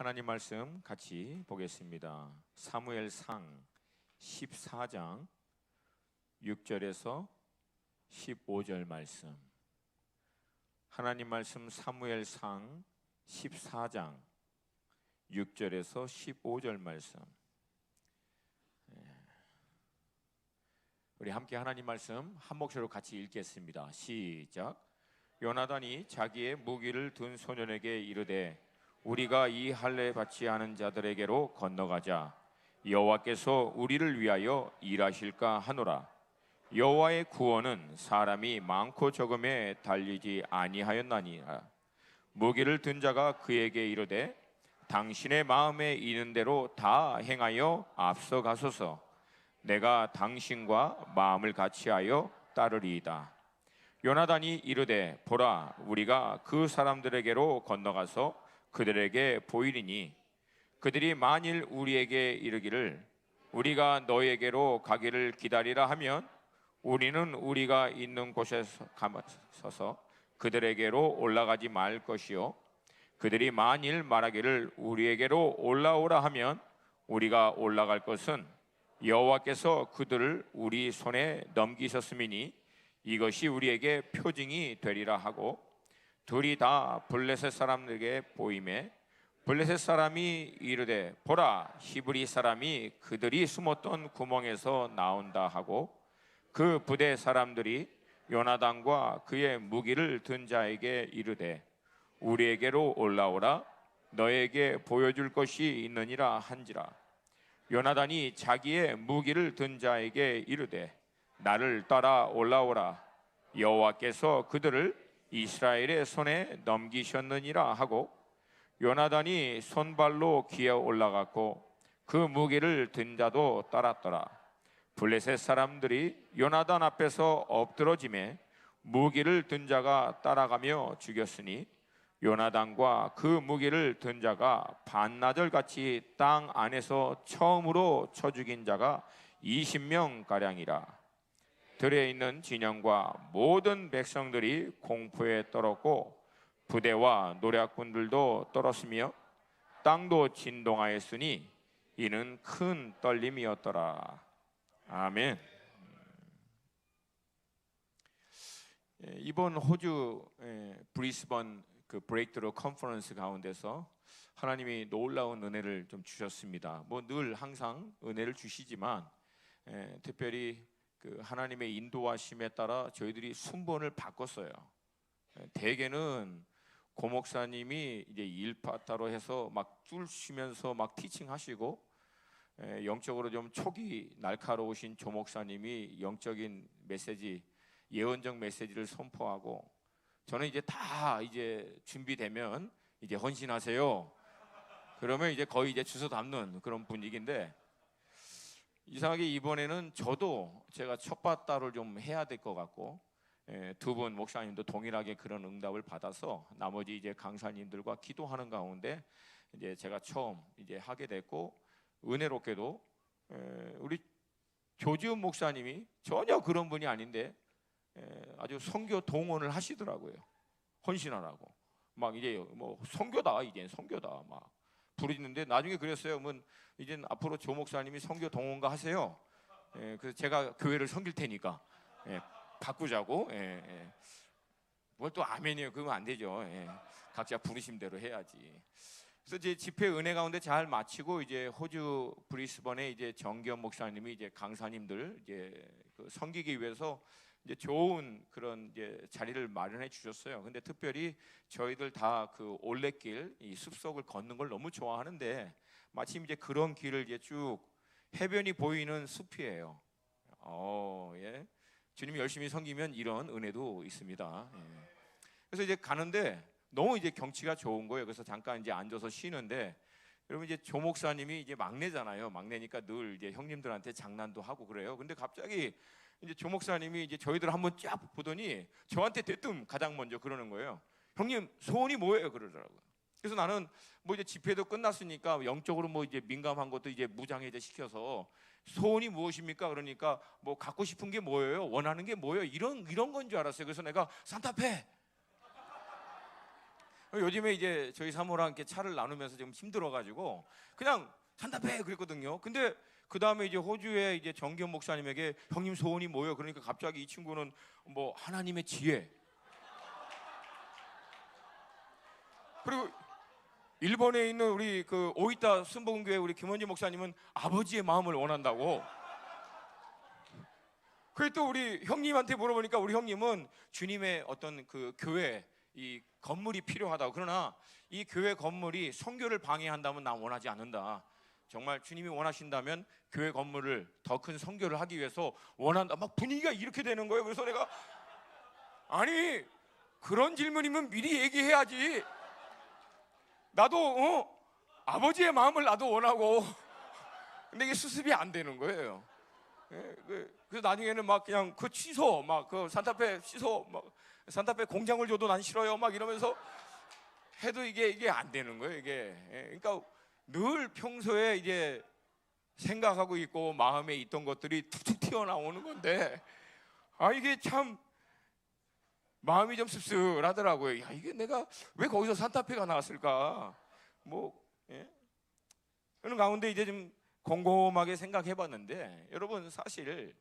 하나님 말씀 같이 보겠습니다. 사무엘상 14장 6절에서 15절 말씀. 하나님 말씀 사무엘상 14장 6절에서 15절 말씀. 우리 함께 하나님 말씀 한 목소리로 같이 읽겠습니다. 시작. 요나단이 자기의 무기를 든 소년에게 이르되 우리가 이 할례 받지 않은 자들에게로 건너가자. 여호와께서 우리를 위하여 일하실까 하노라. 여호와의 구원은 사람이 많고 적음에 달리지 아니하였나니라. 무기를 든 자가 그에게 이르되 당신의 마음에 있는 대로 다 행하여 앞서가소서. 내가 당신과 마음을 같이하여 따르리이다. 요나단이 이르되 보라, 우리가 그 사람들에게로 건너가서 그들에게 보이리니 그들이 만일 우리에게 이르기를 우리가 너에게로 가기를 기다리라 하면 우리는 우리가 있는 곳에 서서 그들에게로 올라가지 말 것이요, 그들이 만일 말하기를 우리에게로 올라오라 하면 우리가 올라갈 것은 여호와께서 그들을 우리 손에 넘기셨음이니 이것이 우리에게 표징이 되리라 하고, 둘이 다 블레셋 사람들에게 보이매 블레셋 사람이 이르되 보라, 히브리 사람이 그들이 숨었던 구멍에서 나온다 하고, 그 부대 사람들이 요나단과 그의 무기를 든 자에게 이르되 우리에게로 올라오라, 너에게 보여줄 것이 있느니라 한지라. 요나단이 자기의 무기를 든 자에게 이르되 나를 따라 올라오라, 여호와께서 그들을 이스라엘의 손에 넘기셨느니라 하고, 요나단이 손발로 기어 올라갔고 그 무기를 든 자도 따랐더라. 블레셋 사람들이 요나단 앞에서 엎드러짐에 무기를 든 자가 따라가며 죽였으니 요나단과 그 무기를 든 자가 반나절같이 땅 안에서 처음으로 쳐 죽인 자가 20명 가량이라. 들에 있는 진영과 모든 백성들이 공포에 떨었고 부대와 노략군들도 떨었으며 땅도 진동하였으니 이는 큰 떨림이었더라. 아멘. 이번 호주 브리스번 그 브레이크트루 컨퍼런스 가운데서 하나님이 놀라운 은혜를 좀 주셨습니다. 뭐 늘 항상 은혜를 주시지만 특별히 그 하나님의 인도하심에 따라 저희들이 순번을 바꿨어요. 대개는 고 목사님이 이제 일파 따로 해서 막 뚫으시면서 막 티칭하시고, 영적으로 좀 촉이 날카로우신 조 목사님이 영적인 메시지, 예언적 메시지를 선포하고, 저는 이제 다 이제 준비되면 이제 헌신하세요. 그러면 이제 거의 이제 주워 담는 그런 분위기인데, 이상하게 이번에는 저도 제가 첫바따를 좀 해야 될 것 같고, 두 분 목사님도 동일하게 그런 응답을 받아서 나머지 이제 강사님들과 기도하는 가운데 이제 제가 처음 이제 하게 됐고, 은혜롭게도 우리 조지훈 목사님이 전혀 그런 분이 아닌데 아주 선교 동원을 하시더라고요. 헌신하라고 막 이제 뭐 선교다, 이제 선교다 막 부르는데, 나중에 그랬어요. 뭐 이제 앞으로 조 목사님이 선교 동원가 하세요. 그래서 제가 교회를 섬길 테니까 바꾸자고. 뭘 또 아멘이에요. 그러면 안 되죠. 각자 부르심 대로 해야지. 그래서 이제 집회 은혜 가운데 잘 마치고 이제 호주 브리스번에 이제 정기현 목사님이 이제 강사님들 이제 그 섬기기 위해서 이제 좋은 그런 이제 자리를 마련해 주셨어요. 근데 특별히 저희들 다 그 올레길, 이 숲속을 걷는 걸 너무 좋아하는데 마침 이제 그런 길을 이제 쭉 해변이 보이는 숲이에요. 예. 주님이 열심히 섬기면 이런 은혜도 있습니다. 그래서 이제 가는데 너무 이제 경치가 좋은 거예요. 그래서 잠깐 이제 앉아서 쉬는데, 여러분 이제 조 목사님이 이제 막내잖아요. 막내니까 늘 이제 형님들한테 장난도 하고 그래요. 근데 갑자기 이제 조 목사님이 이제 저희들 한번 쫙 보더니 저한테 대뜸 가장 먼저 그러는 거예요. 형님 소원이 뭐예요? 그러더라고요. 그래서 나는 뭐 이제 집회도 끝났으니까 영적으로 뭐 이제 민감한 것도 이제 무장해제 시켜서 소원이 무엇입니까? 그러니까 뭐 갖고 싶은 게 뭐예요? 원하는 게 뭐예요? 이런 건 줄 알았어요. 그래서 내가 산타페. 요즘에 이제 저희 사모랑 이렇게 차를 나누면서 좀 힘들어가지고 그냥 산타페 그랬거든요. 근데 그 다음에 이제 호주에 이제 정기현 목사님에게 형님 소원이 뭐예요? 그러니까 갑자기 이 친구는 뭐 하나님의 지혜, 그리고 일본에 있는 우리 그 오이타 순복음교회 우리 김원지 목사님은 아버지의 마음을 원한다고. 그리고 또 우리 형님한테 물어보니까 우리 형님은 주님의 어떤 그 교회 이 건물이 필요하다고. 그러나 이 교회 건물이 선교를 방해한다면 난 원하지 않는다. 정말 주님이 원하신다면 교회 건물을 더 큰 선교를 하기 위해서 원한다. 막 분위기가 이렇게 되는 거예요. 그래서 내가 아니 그런 질문이면 미리 얘기해야지. 나도 아버지의 마음을 나도 원하고 근데 이게 수습이 안 되는 거예요. 그래서 나중에는 막 그냥 그 취소, 막 그 산타페 취소, 막 산타페 공장을 줘도 난 싫어요, 막 이러면서 해도 이게 안 되는 거예요. 이게 그러니까 늘 평소에 이제 생각하고 있고 마음에 있던 것들이 툭툭 튀어나오는 건데 이게 참 마음이 좀 씁쓸하더라고요. 야, 이게 내가 왜 거기서 산타페가 나왔을까? 그런 가운데 이제 좀 곰곰하게 생각해봤는데 여러분 사실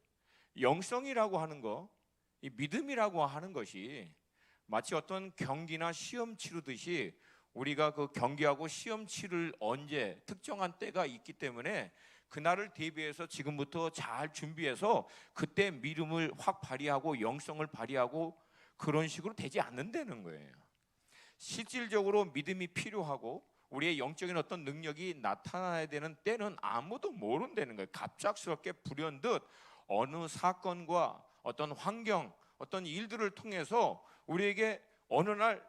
영성이라고 하는 거, 이 믿음이라고 하는 것이 마치 어떤 경기나 시험 치르듯이 우리가 그 경기하고 시험 치를 언제 특정한 때가 있기 때문에 그날을 대비해서 지금부터 잘 준비해서 그때 믿음을 확 발휘하고 영성을 발휘하고 그런 식으로 되지 않는다는 거예요. 실질적으로 믿음이 필요하고 우리의 영적인 어떤 능력이 나타나야 되는 때는 아무도 모른다는 거예요. 갑작스럽게 불현듯 어느 사건과 어떤 환경, 어떤 일들을 통해서 우리에게 어느 날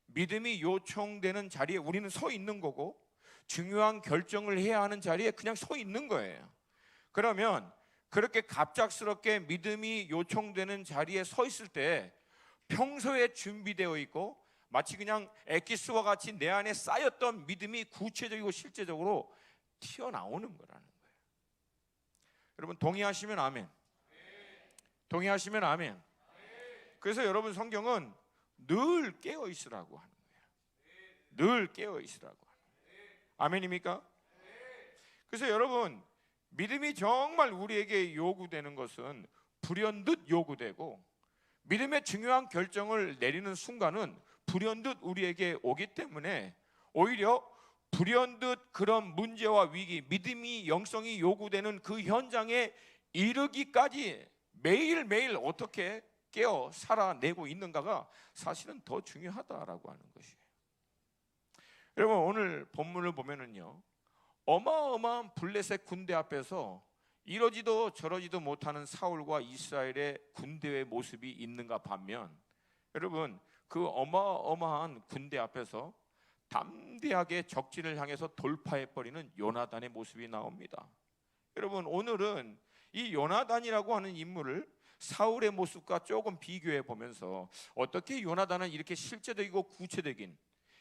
믿음이 요청되는 자리에 우리는 서 있는 거고 중요한 결정을 해야 하는 자리에 그냥 서 있는 거예요. 그러면 그렇게 갑작스럽게 믿음이 요청되는 자리에 서 있을 때 평소에 준비되어 있고 마치 그냥 엑기스와 같이 내 안에 쌓였던 믿음이 구체적이고 실제적으로 튀어나오는 거라는 거예요. 여러분 동의하시면 아멘. 동의하시면 아멘. 그래서 여러분 성경은 늘 깨어 있으라고 하는 거예요. 늘 깨어 있으라고 하는 거예요. 아멘입니까? 그래서 여러분 믿음이 정말 우리에게 요구되는 것은 불현듯 요구되고 믿음의 중요한 결정을 내리는 순간은 불현듯 우리에게 오기 때문에 오히려 불현듯 그런 문제와 위기, 믿음이 영성이 요구되는 그 현장에 이르기까지 매일매일 어떻게 깨어 살아내고 있는가가 사실은 더 중요하다라고 하는 것이에요. 여러분 오늘 본문을 보면은요 어마어마한 블레셋 군대 앞에서 이러지도 저러지도 못하는 사울과 이스라엘의 군대의 모습이 있는가 반면 여러분 그 어마어마한 군대 앞에서 담대하게 적진을 향해서 돌파해버리는 요나단의 모습이 나옵니다. 여러분 오늘은 이 요나단이라고 하는 인물을 사울의 모습과 조금 비교해 보면서 어떻게 요나단은 이렇게 실제적이고 구체적인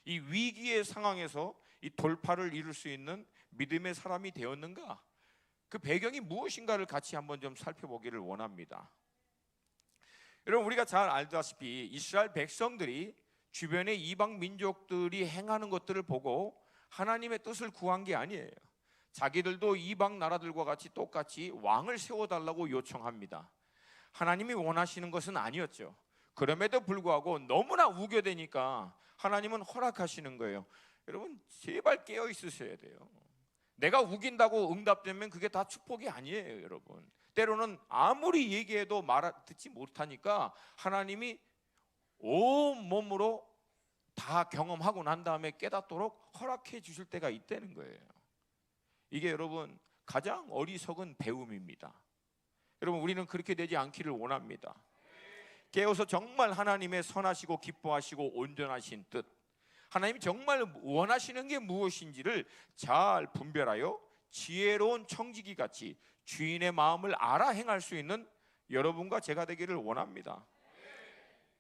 이 위기의 상황에서 이 돌파를 이룰 수 있는 믿음의 사람이 되었는가? 그 배경이 무엇인가를 같이 한번 좀 살펴보기를 원합니다. 여러분 우리가 잘 알다시피 이스라엘 백성들이 주변의 이방 민족들이 행하는 것들을 보고 하나님의 뜻을 구한 게 아니에요. 자기들도 이방 나라들과 같이 똑같이 왕을 세워달라고 요청합니다. 하나님이 원하시는 것은 아니었죠. 그럼에도 불구하고 너무나 우겨대니까 하나님은 허락하시는 거예요. 여러분 제발 깨어 있으셔야 돼요. 내가 우긴다고 응답되면 그게 다 축복이 아니에요. 여러분 때로는 아무리 얘기해도 듣지 못하니까 하나님이 온몸으로 다 경험하고 난 다음에 깨닫도록 허락해 주실 때가 있다는 거예요. 이게 여러분 가장 어리석은 배움입니다. 여러분 우리는 그렇게 되지 않기를 원합니다. 깨어서 정말 하나님의 선하시고 기뻐하시고 온전하신 뜻, 하나님이 정말 원하시는 게 무엇인지를 잘 분별하여 지혜로운 청지기 같이 주인의 마음을 알아 행할 수 있는 여러분과 제가 되기를 원합니다.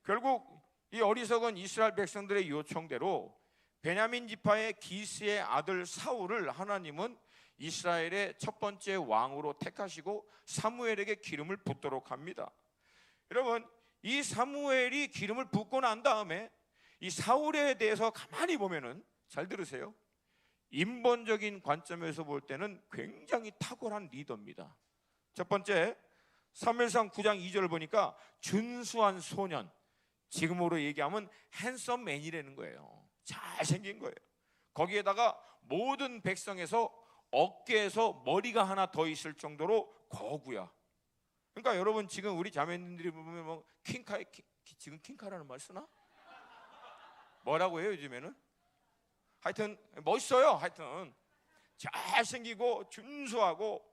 결국 이 어리석은 이스라엘 백성들의 요청대로 베냐민 지파의 기스의 아들 사울을 하나님은 이스라엘의 첫 번째 왕으로 택하시고 사무엘에게 기름을 붓도록 합니다. 여러분 이 사무엘이 기름을 붓고 난 다음에 이 사울에 대해서 가만히 보면은, 잘 들으세요, 인본적인 관점에서 볼 때는 굉장히 탁월한 리더입니다. 첫 번째, 사무엘상 9장 2절을 보니까 준수한 소년, 지금으로 얘기하면 핸섬맨이라는 거예요. 잘생긴 거예요. 거기에다가 모든 백성에서 어깨에서 머리가 하나 더 있을 정도로 거구야. 그러니까 여러분, 지금 우리 자매님들이 보면 뭐 지금 킹카라는 말 쓰나? 뭐라고 해요 요즘에는? 하여튼 멋있어요. 하여튼 잘생기고 준수하고,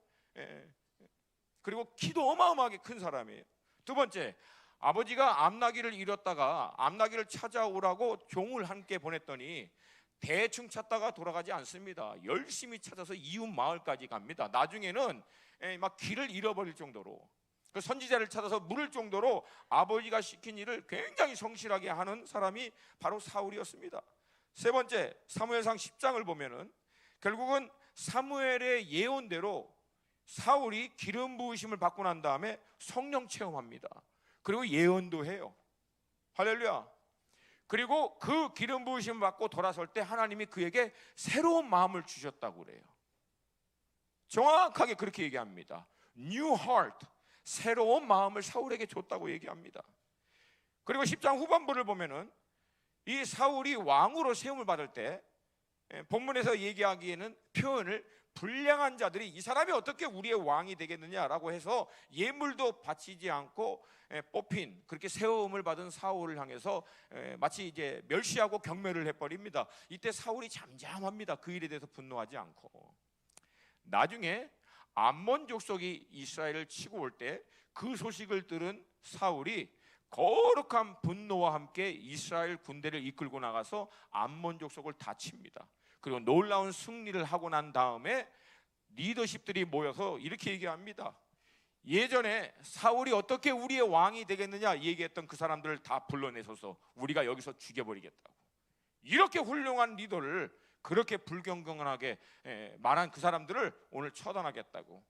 그리고 키도 어마어마하게 큰 사람이에요. 두 번째, 아버지가 암나귀를 잃었다가 암나귀를 찾아오라고 종을 함께 보냈더니 대충 찾다가 돌아가지 않습니다. 열심히 찾아서 이웃 마을까지 갑니다. 나중에는 막 길을 잃어버릴 정도로, 그 선지자를 찾아서 물을 정도로 아버지가 시킨 일을 굉장히 성실하게 하는 사람이 바로 사울이었습니다. 세 번째, 사무엘상 10장을 보면은 결국은 사무엘의 예언대로 사울이 기름 부으심을 받고 난 다음에 성령 체험합니다. 그리고 예언도 해요. 할렐루야. 그리고 그 기름 부으심을 받고 돌아설 때 하나님이 그에게 새로운 마음을 주셨다고 그래요. 정확하게 그렇게 얘기합니다. New heart, 새로운 마음을 사울에게 줬다고 얘기합니다. 그리고 10장 후반부를 보면은 이 사울이 왕으로 세움을 받을 때, 본문에서 얘기하기에는 표현을 불량한 자들이 이 사람이 어떻게 우리의 왕이 되겠느냐라고 해서 예물도 바치지 않고 뽑힌, 그렇게 세움을 받은 사울을 향해서 마치 이제 멸시하고 경멸을 해버립니다. 이때 사울이 잠잠합니다. 그 일에 대해서 분노하지 않고. 나중에 암몬 족속이 이스라엘을 치고 올 때 그 소식을 들은 사울이 거룩한 분노와 함께 이스라엘 군대를 이끌고 나가서 암몬 족속을 다 칩니다. 그리고 놀라운 승리를 하고 난 다음에 리더십들이 모여서 이렇게 얘기합니다. 예전에 사울이 어떻게 우리의 왕이 되겠느냐 얘기했던 그 사람들을 다 불러내서서 우리가 여기서 죽여버리겠다고. 이렇게 훌륭한 리더를 그렇게 불경건하게 말한 그 사람들을 오늘 처단하겠다고.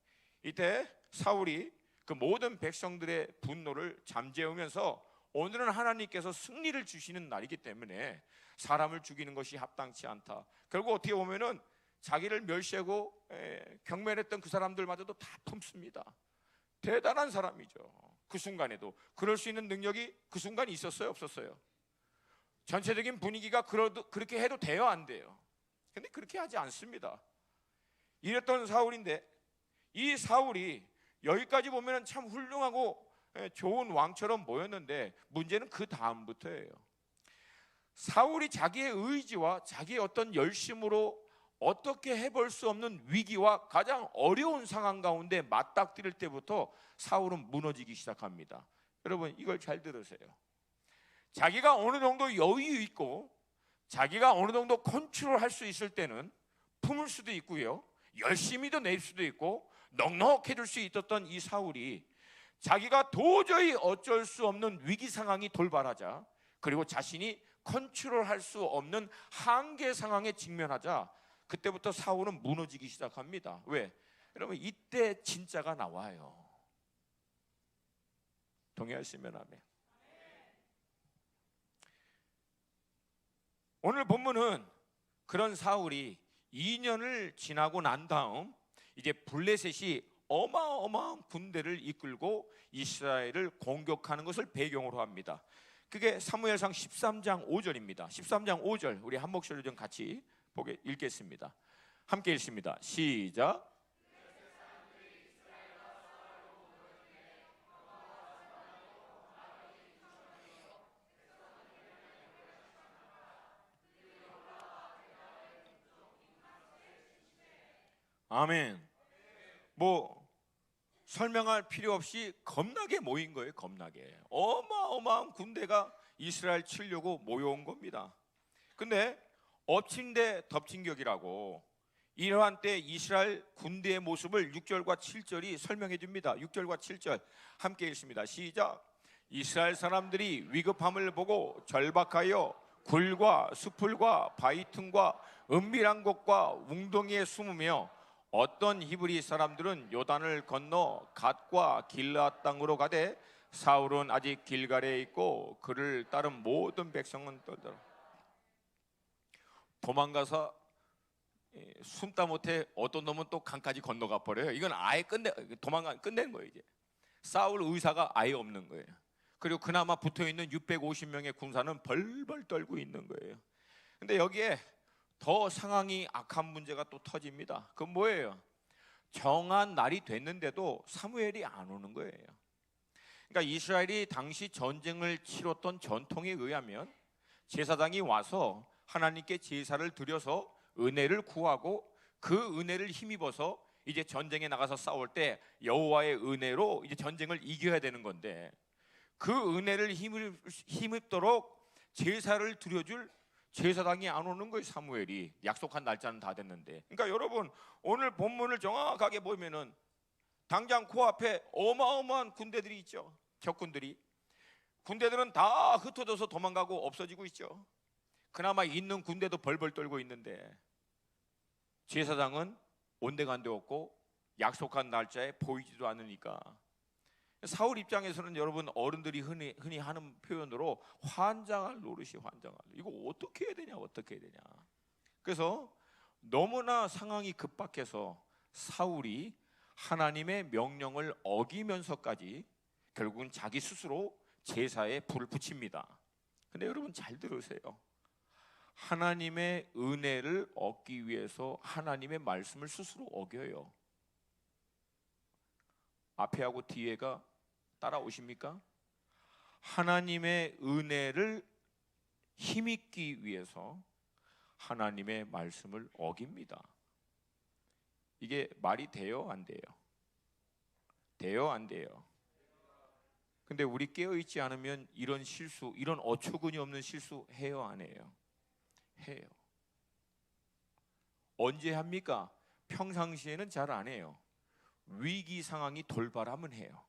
이때 사울이 그 모든 백성들의 분노를 잠재우면서 오늘은 하나님께서 승리를 주시는 날이기 때문에 사람을 죽이는 것이 합당치 않다. 결국 어떻게 보면은 자기를 멸시하고 경멸했던 그 사람들마저도 다 품습니다. 대단한 사람이죠. 그 순간에도 그럴 수 있는 능력이 그 순간에 있었어요, 없었어요? 전체적인 분위기가 그렇게 해도 돼요, 안 돼요? 근데 그렇게 하지 않습니다. 이랬던 사울인데, 이 사울이 여기까지 보면 참 훌륭하고 좋은 왕처럼 보였는데 문제는 그 다음부터예요. 사울이 자기의 의지와 자기의 어떤 열심으로 어떻게 해볼 수 없는 위기와 가장 어려운 상황 가운데 맞닥뜨릴 때부터 사울은 무너지기 시작합니다. 여러분, 이걸 잘 들으세요. 자기가 어느 정도 여유 있고 자기가 어느 정도 컨트롤할 수 있을 때는 품을 수도 있고요, 열심히도 낼 수도 있고 넉넉해질 수 있었던 이 사울이 자기가 도저히 어쩔 수 없는 위기 상황이 돌발하자, 그리고 자신이 컨트롤할 수 없는 한계 상황에 직면하자, 그때부터 사울은 무너지기 시작합니다. 왜? 여러분, 이때 진짜가 나와요. 동의하시면 아멘. 오늘 본문은 그런 사울이 2년을 지나고 난 다음 이제 블레셋이 어마어마한 군대를 이끌고 이스라엘을 공격하는 것을 배경으로 합니다. 그게 사무엘상 13장 5절입니다. 13장 5절 우리 한 목소리로 좀 같이 읽겠습니다. 함께 읽습니다. 시작. 아멘. 뭐 설명할 필요 없이 겁나게 모인 거예요. 겁나게 어마어마한 군대가 이스라엘 치려고 모여온 겁니다. 근데 엎친 데 덮친 격이라고 이러한 때 이스라엘 군대의 모습을 6절과 7절이 설명해 줍니다. 6절과 7절 함께 읽습니다. 시작. 이스라엘 사람들이 위급함을 보고 절박하여 굴과 수풀과 바위 틈과 은밀한 곳과 웅덩이에 숨으며 어떤 히브리 사람들은 요단을 건너 갓과 길르앗 땅으로 가되 사울은 아직 길갈에 있고 그를 따른 모든 백성은 떨더라. 도망가서 숨다 못해 어떤 놈은 또 강까지 건너가 버려요. 이건 아예 끝낸 거예요. 이제 싸울 의사가 아예 없는 거예요. 그리고 그나마 붙어있는 650명의 군사는 벌벌 떨고 있는 거예요. 근데 여기에 더 상황이 악한 문제가 또 터집니다. 그건 뭐예요? 정한 날이 됐는데도 사무엘이 안 오는 거예요. 그러니까 이스라엘이 당시 전쟁을 치렀던 전통에 의하면 제사장이 와서 하나님께 제사를 드려서 은혜를 구하고 그 은혜를 힘입어서 이제 전쟁에 나가서 싸울 때 여호와의 은혜로 이제 전쟁을 이겨야 되는 건데, 그 은혜를 힘입도록 제사를 드려줄 제사장이 안 오는 거예요. 사무엘이 약속한 날짜는 다 됐는데. 그러니까 여러분, 오늘 본문을 정확하게 보면은 당장 코앞에 어마어마한 군대들이 있죠. 적군들이. 군대들은 다 흩어져서 도망가고 없어지고 있죠. 그나마 있는 군대도 벌벌 떨고 있는데 제사장은 온데간데 없고 약속한 날짜에 보이지도 않으니까 사울 입장에서는 여러분, 어른들이 흔히 하는 표현으로 환장할 노릇이 환장할. 이거 어떻게 해야 되냐, 어떻게 해야 되냐. 그래서 너무나 상황이 급박해서 사울이 하나님의 명령을 어기면서까지 결국은 자기 스스로 제사에 불을 붙입니다. 근데 여러분 잘 들으세요. 하나님의 은혜를 얻기 위해서 하나님의 말씀을 스스로 어겨요. 앞에하고 뒤에가 따라오십니까? 하나님의 은혜를 힘입기 위해서 하나님의 말씀을 어깁니다. 이게 말이 돼요, 안 돼요? 돼요, 안 돼요? 근데 우리 깨어있지 않으면 이런 실수, 이런 어처구니 없는 실수 해요, 안 해요? 해요. 언제 합니까? 평상시에는 잘 안 해요. 위기 상황이 돌발하면 해요.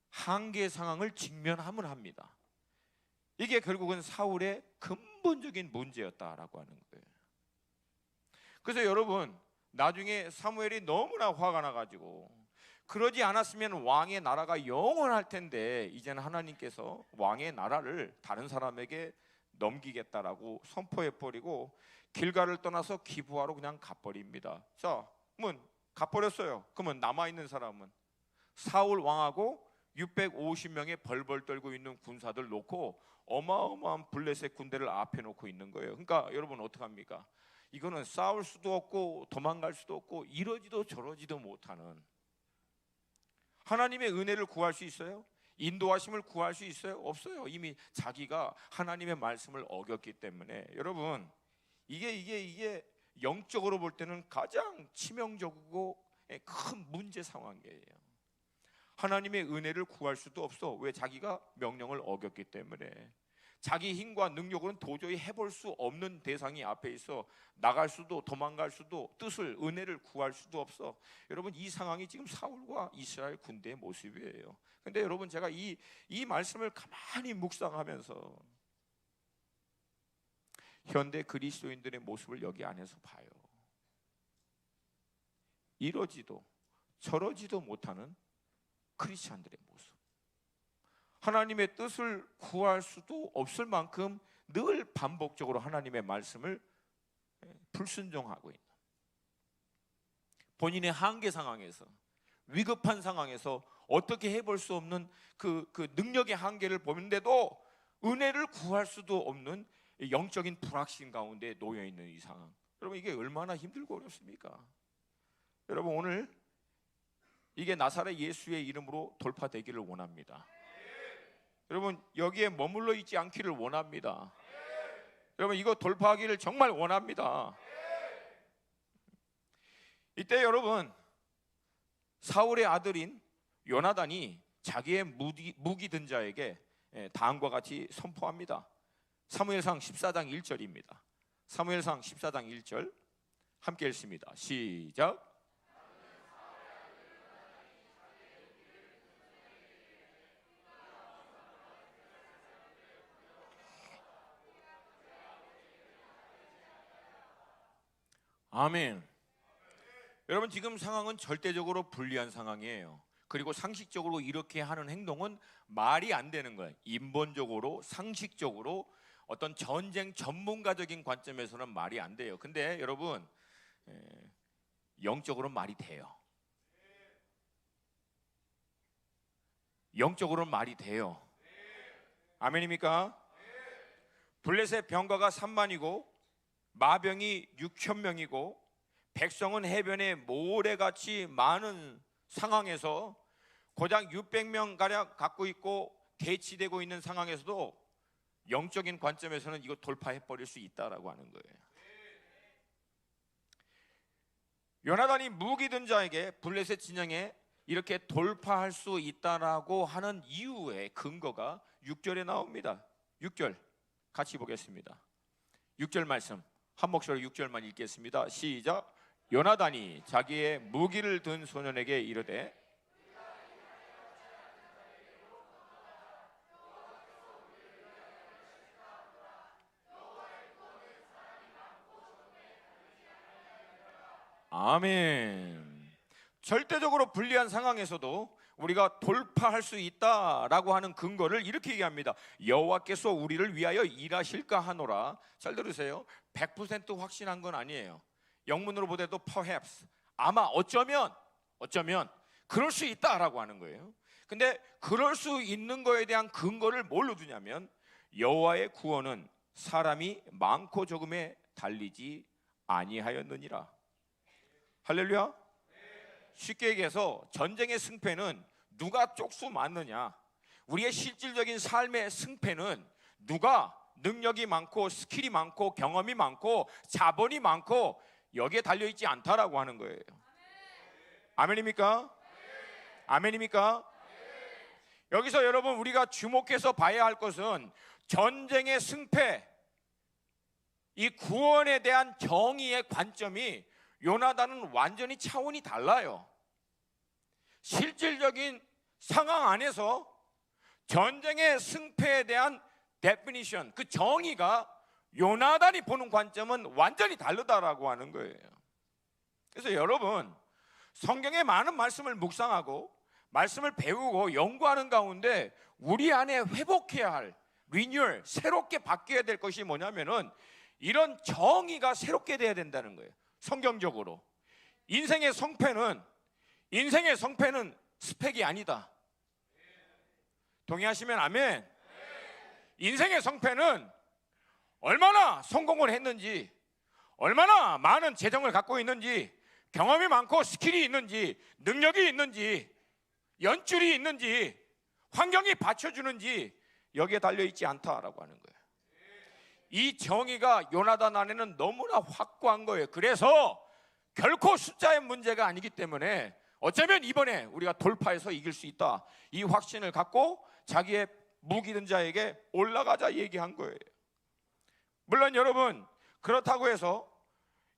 한계 상황을 직면하면 합니다. 이게 결국은 사울의 근본적인 문제였다라고 하는 거예요. 그래서 여러분, 나중에 사무엘이 너무나 화가 나가지고, 그러지 않았으면 왕의 나라가 영원할 텐데 이제는 하나님께서 왕의 나라를 다른 사람에게 넘기겠다라고 선포해버리고 길갈을 떠나서 기브아로 그냥 가버립니다. 자, 그러면 가버렸어요. 그러면 남아있는 사람은 사울 왕하고 650명의 벌벌 떨고 있는 군사들 놓고 어마어마한 블레셋 군대를 앞에 놓고 있는 거예요. 그러니까 여러분 어떡합니까? 이거는 싸울 수도 없고 도망갈 수도 없고 이러지도 저러지도 못하는, 하나님의 은혜를 구할 수 있어요? 인도하심을 구할 수 있어요? 없어요. 이미 자기가 하나님의 말씀을 어겼기 때문에. 여러분, 이게 영적으로 볼 때는 가장 치명적이고 큰 문제 상황이에요. 하나님의 은혜를 구할 수도 없어. 왜? 자기가 명령을 어겼기 때문에. 자기 힘과 능력으로는 도저히 해볼 수 없는 대상이 앞에 있어 나갈 수도 도망갈 수도 뜻을, 은혜를 구할 수도 없어. 여러분, 이 상황이 지금 사울과 이스라엘 군대의 모습이에요. 근데 여러분, 제가 이 말씀을 가만히 묵상하면서 현대 그리스도인들의 모습을 여기 안에서 봐요. 이러지도 저러지도 못하는 크리스찬들의 모습. 하나님의 뜻을 구할 수도 없을 만큼 늘 반복적으로 하나님의 말씀을 불순종하고 있는, 본인의 한계 상황에서, 위급한 상황에서 어떻게 해볼 수 없는 그 능력의 한계를 보는데도 은혜를 구할 수도 없는 영적인 불확신 가운데 놓여 있는 이 상황. 여러분, 이게 얼마나 힘들고 어렵습니까? 여러분, 오늘 이게 나사렛 예수의 이름으로 돌파되기를 원합니다. 여러분, 여기에 머물러 있지 않기를 원합니다. 여러분, 이거 돌파하기를 정말 원합니다. 이때 여러분, 사울의 아들인 요나단이 자기의 무기 든 자에게 다음과 같이 선포합니다. 사무엘상 14장 1절입니다. 사무엘상 14장 1절 함께 읽습니다. 시작. 아멘. 여러분, 지금 상황은 절대적으로 불리한 상황이에요. 그리고 상식적으로 이렇게 하는 행동은 말이 안 되는 거예요. 인본적으로, 상식적으로, 어떤 전쟁 전문가적인 관점에서는 말이 안 돼요. 근데 여러분, 영적으로는 말이 돼요. 영적으로는 말이 돼요. 아멘입니까? 블레셋 병거가 3만이고 마병이 6천 명이고 백성은 해변에 모래같이 많은 상황에서 고작 600명 가량 갖고 있고 대치되고 있는 상황에서도 영적인 관점에서는 이거 돌파해 버릴 수 있다라고 하는 거예요. 요나단이 무기 든 자에게 블레셋 진영에 이렇게 돌파할 수 있다라고 하는 이유의 근거가 6절에 나옵니다. 6절 같이 보겠습니다. 6절 말씀 한 목소리로 6절만 읽겠습니다. 시작. 요나단이 자기의 무기를 든 소년에게 이르되 아멘. 절대적으로 불리한 상황에서도 우리가 돌파할 수 있다라고 하는 근거를 이렇게 얘기합니다. 여호와께서 우리를 위하여 일하실까 하노라. 잘 들으세요. 100% 확신한 건 아니에요. 영문으로 보더라도 perhaps, 아마, 어쩌면 그럴 수 있다라고 하는 거예요. 근데 그럴 수 있는 거에 대한 근거를 뭘로 두냐면 여호와의 구원은 사람이 많고 적음에 달리지 아니하였느니라. 할렐루야. 쉽게 얘기해서 전쟁의 승패는 누가 쪽수 많느냐, 우리의 실질적인 삶의 승패는 누가 능력이 많고 스킬이 많고 경험이 많고 자본이 많고 여기에 달려있지 않다라고 하는 거예요. 아멘입니까? 아멘입니까? 여기서 여러분 우리가 주목해서 봐야 할 것은 전쟁의 승패, 이 구원에 대한 정의의 관점이 요나단은 완전히 차원이 달라요. 실질적인 상황 안에서 전쟁의 승패에 대한 데피니션, 그 정의가 요나단이 보는 관점은 완전히 다르다라고 하는 거예요. 그래서 여러분 성경의 많은 말씀을 묵상하고 말씀을 배우고 연구하는 가운데 우리 안에 회복해야 할 리뉴얼, 새롭게 바뀌어야 될 것이 뭐냐면은 이런 정의가 새롭게 돼야 된다는 거예요. 성경적으로 인생의 성패는 스펙이 아니다. 동의하시면 아멘. 인생의 성패는 얼마나 성공을 했는지, 얼마나 많은 재정을 갖고 있는지, 경험이 많고 스킬이 있는지, 능력이 있는지, 연줄이 있는지, 환경이 받쳐주는지 여기에 달려있지 않다라고 하는 거예요. 이 정의가 요나단 안에는 너무나 확고한 거예요. 그래서 결코 숫자의 문제가 아니기 때문에 어쩌면 이번에 우리가 돌파해서 이길 수 있다, 이 확신을 갖고 자기의 무기 든 자에게 올라가자 얘기한 거예요. 물론 여러분 그렇다고 해서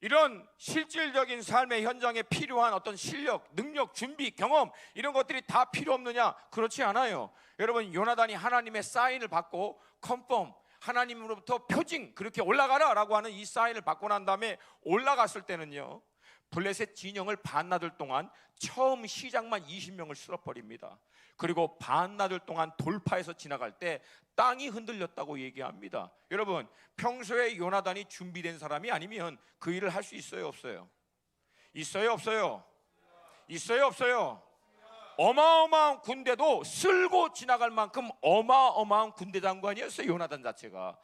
이런 실질적인 삶의 현장에 필요한 어떤 실력, 능력, 준비, 경험 이런 것들이 다 필요 없느냐? 그렇지 않아요. 여러분 요나단이 하나님의 사인을 받고 컨펌, 하나님으로부터 표징, 그렇게 올라가라 라고 하는 이 사인을 받고 난 다음에 올라갔을 때는요, 블레셋 진영을 반나절 동안 처음 시작만 20명을 쓸어버립니다. 그리고 반나절 동안 돌파해서 지나갈 때 땅이 흔들렸다고 얘기합니다. 여러분 평소에 요나단이 준비된 사람이 아니면 그 일을 할 수 있어요 없어요? 있어요 없어요? 있어요 없어요? 어마어마한 군대도 쓸고 지나갈 만큼 어마어마한 군대 장관이었어요 요나단 자체가.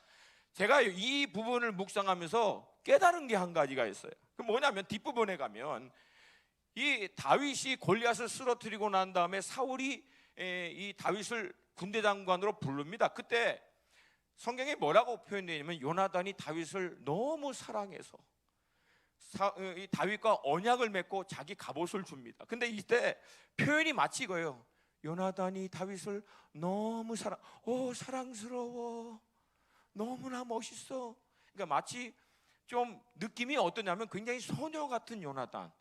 제가 이 부분을 묵상하면서 깨달은 게 한 가지가 있어요. 그 뭐냐면 뒷부분에 가면 이 다윗이 골리앗을 쓰러뜨리고 난 다음에 사울이 이 다윗을 군대 장관으로 부릅니다. 그때 성경에 뭐라고 표현되냐면 요나단이 다윗을 너무 사랑해서 이 다윗과 언약을 맺고 자기 갑옷을 줍니다. 근데 이때 표현이 마치 이거예요. 요나단이 다윗을 너무 사랑스러워, 너무나 멋있어. 그러니까 마치 좀 느낌이 어떠냐면 굉장히 소녀 같은 요나단,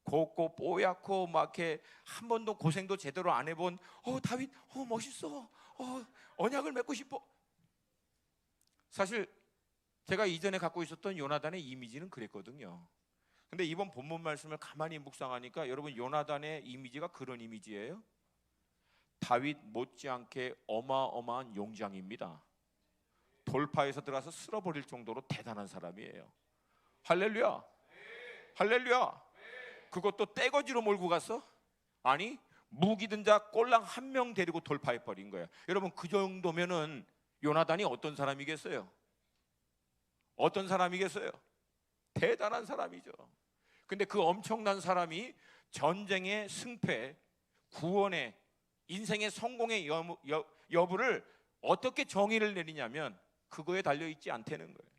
곱고 뽀얗고 막 이렇게 한 번도 고생도 제대로 안 해본 다윗 멋있어, 언약을 맺고 싶어. 사실 제가 이전에 갖고 있었던 요나단의 이미지는 그랬거든요. 근데 이번 본문 말씀을 가만히 묵상하니까 여러분 요나단의 이미지가 그런 이미지예요? 다윗 못지않게 어마어마한 용장입니다. 돌파해서 들어가서 쓸어버릴 정도로 대단한 사람이에요. 할렐루야, 할렐루야. 그것도 떼거지로 몰고 갔어? 아니, 무기 든 자 꼴랑 한 명 데리고 돌파해버린 거예요. 여러분, 그 정도면은 요나단이 어떤 사람이겠어요? 어떤 사람이겠어요? 대단한 사람이죠. 근데 그 엄청난 사람이 전쟁의 승패, 구원의, 인생의 성공의 여부를 어떻게 정의를 내리냐면 그거에 달려있지 않다는 거예요.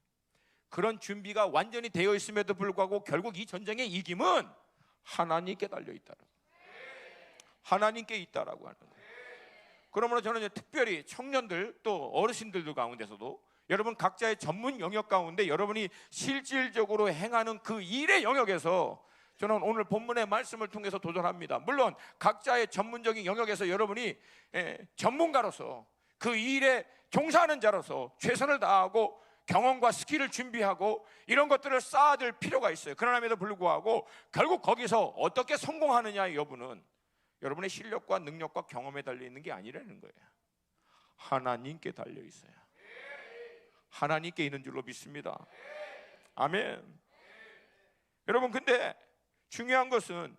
그런 준비가 완전히 되어 있음에도 불구하고 결국 이 전쟁의 이김은 하나님께 달려있다는 거예요. 하나님께 있다라고 하는 거예요. 그러므로 저는 특별히 청년들 또 어르신들 가운데서도 여러분 각자의 전문 영역 가운데 여러분이 실질적으로 행하는 그 일의 영역에서 저는 오늘 본문의 말씀을 통해서 도전합니다. 물론 각자의 전문적인 영역에서 여러분이 전문가로서 그 일에 종사하는 자로서 최선을 다하고 경험과 스킬을 준비하고 이런 것들을 쌓아둘 필요가 있어요. 그러남에도 불구하고 결국 거기서 어떻게 성공하느냐의 여부는 여러분의 실력과 능력과 경험에 달려있는 게 아니라는 거예요. 하나님께 달려있어요. 하나님께 있는 줄로 믿습니다. 아멘. 여러분, 근데 중요한 것은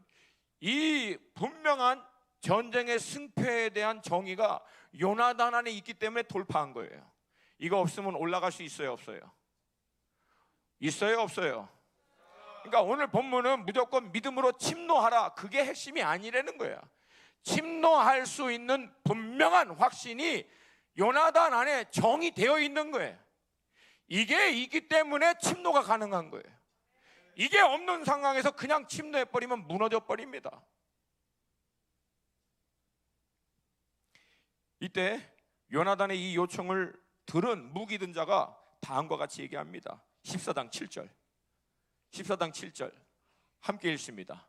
이 분명한 전쟁의 승패에 대한 정의가 요나단 안에 있기 때문에 돌파한 거예요. 이거 없으면 올라갈 수 있어요, 없어요? 있어요, 없어요? 그러니까 오늘 본문은 무조건 믿음으로 침노하라, 그게 핵심이 아니라는 거예요. 침노할 수 있는 분명한 확신이 요나단 안에 정의되어 있는 거예요. 이게 있기 때문에 침노가 가능한 거예요. 이게 없는 상황에서 그냥 침노해버리면 무너져 버립니다. 이때 요나단의 이 요청을 들은 무기 든 자가 다음과 같이 얘기합니다. 14장 7절 14장 7절 함께 읽습니다.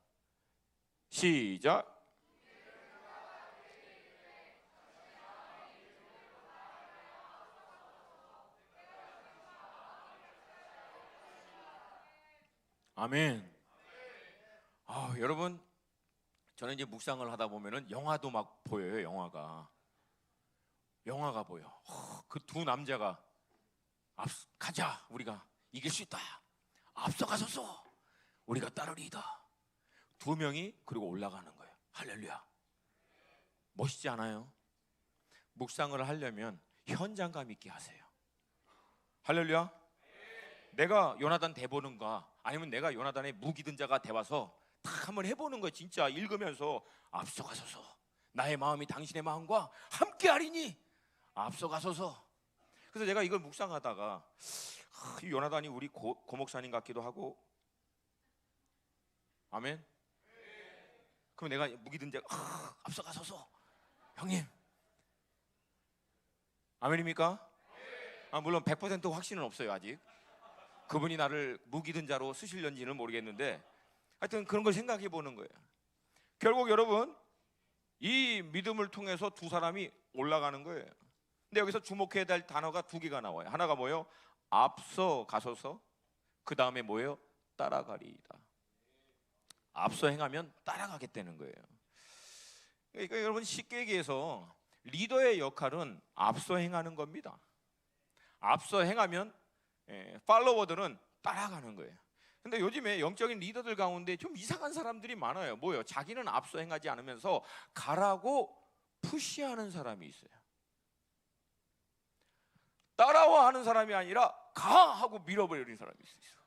시작. 아멘. 여러분, 저는 이제 묵상을 하다 보면은 영화도 막 보여요. 영화가 보여. 그 두 남자가 가자, 우리가 이길 수 있다, 앞서가소서, 우리가 따르리이다. 두 명이 그리고 올라가는 거예요. 할렐루야. 멋있지 않아요? 묵상을 하려면 현장감 있게 하세요. 할렐루야. 내가 요나단 돼보는가, 아니면 내가 요나단의 무기 든 자가 돼와서 딱 한번 해보는 거예요. 진짜 읽으면서 앞서가소서, 나의 마음이 당신의 마음과 함께하리니 앞서가소서. 그래서 내가 이걸 묵상하다가 이 요나단이 우리 고목사님 같기도 하고. 아멘. 그럼 내가 무기 든 자가 앞서가소서, 형님. 아멘입니까? 물론 100% 확신은 없어요. 아직 그분이 나를 무기 든 자로 쓰실런지는 모르겠는데 하여튼 그런 걸 생각해 보는 거예요. 결국 여러분, 이 믿음을 통해서 두 사람이 올라가는 거예요. 근데 여기서 주목해야 될 단어가 두 개가 나와요. 하나가 뭐예요? 앞서 가소서. 그 다음에 뭐예요? 따라가리이다. 앞서 행하면 따라가겠다는 거예요. 그러니까 여러분, 쉽게 얘기해서 리더의 역할은 앞서 행하는 겁니다. 앞서 행하면 팔로워들은 따라가는 거예요. 근데 요즘에 영적인 리더들 가운데 좀 이상한 사람들이 많아요. 뭐예요? 자기는 앞서 행하지 않으면서 가라고 푸시하는 사람이 있어요. 따라와 하는 사람이 아니라 가 하고 밀어버리는 사람이 있어요.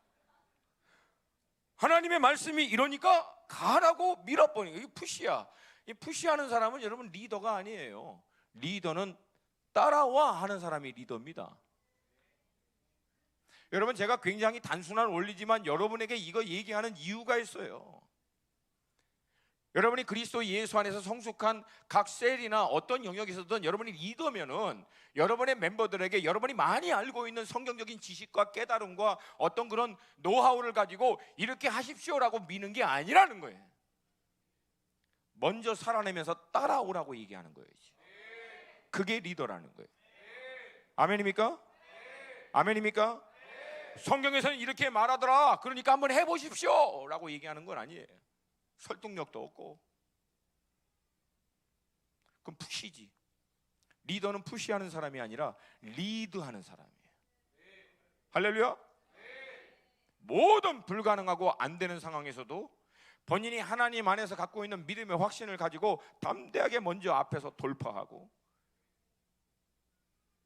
하나님의 말씀이 이러니까 가라고 밀어버리는 거예요. 이게 푸시야. 이 푸시하는 사람은 여러분 리더가 아니에요. 리더는 따라와 하는 사람이 리더입니다. 여러분, 제가 굉장히 단순한 원리지만 여러분에게 이거 얘기하는 이유가 있어요. 여러분이 그리스도 예수 안에서 성숙한 각 셀이나 어떤 영역에서든 여러분이 리더면은 여러분의 멤버들에게 여러분이 많이 알고 있는 성경적인 지식과 깨달음과 어떤 그런 노하우를 가지고 이렇게 하십시오라고 미는 게 아니라는 거예요. 먼저 살아내면서 따라오라고 얘기하는 거예요. 그게 리더라는 거예요. 아멘입니까? 아멘입니까? 성경에서는 이렇게 말하더라, 그러니까 한번 해보십시오 라고 얘기하는 건 아니에요. 설득력도 없고. 그럼 푸시지. 리더는 푸시하는 사람이 아니라 리드하는 사람이에요. 할렐루야. 모든 불가능하고 안 되는 상황에서도 본인이 하나님 안에서 갖고 있는 믿음의 확신을 가지고 담대하게 먼저 앞에서 돌파하고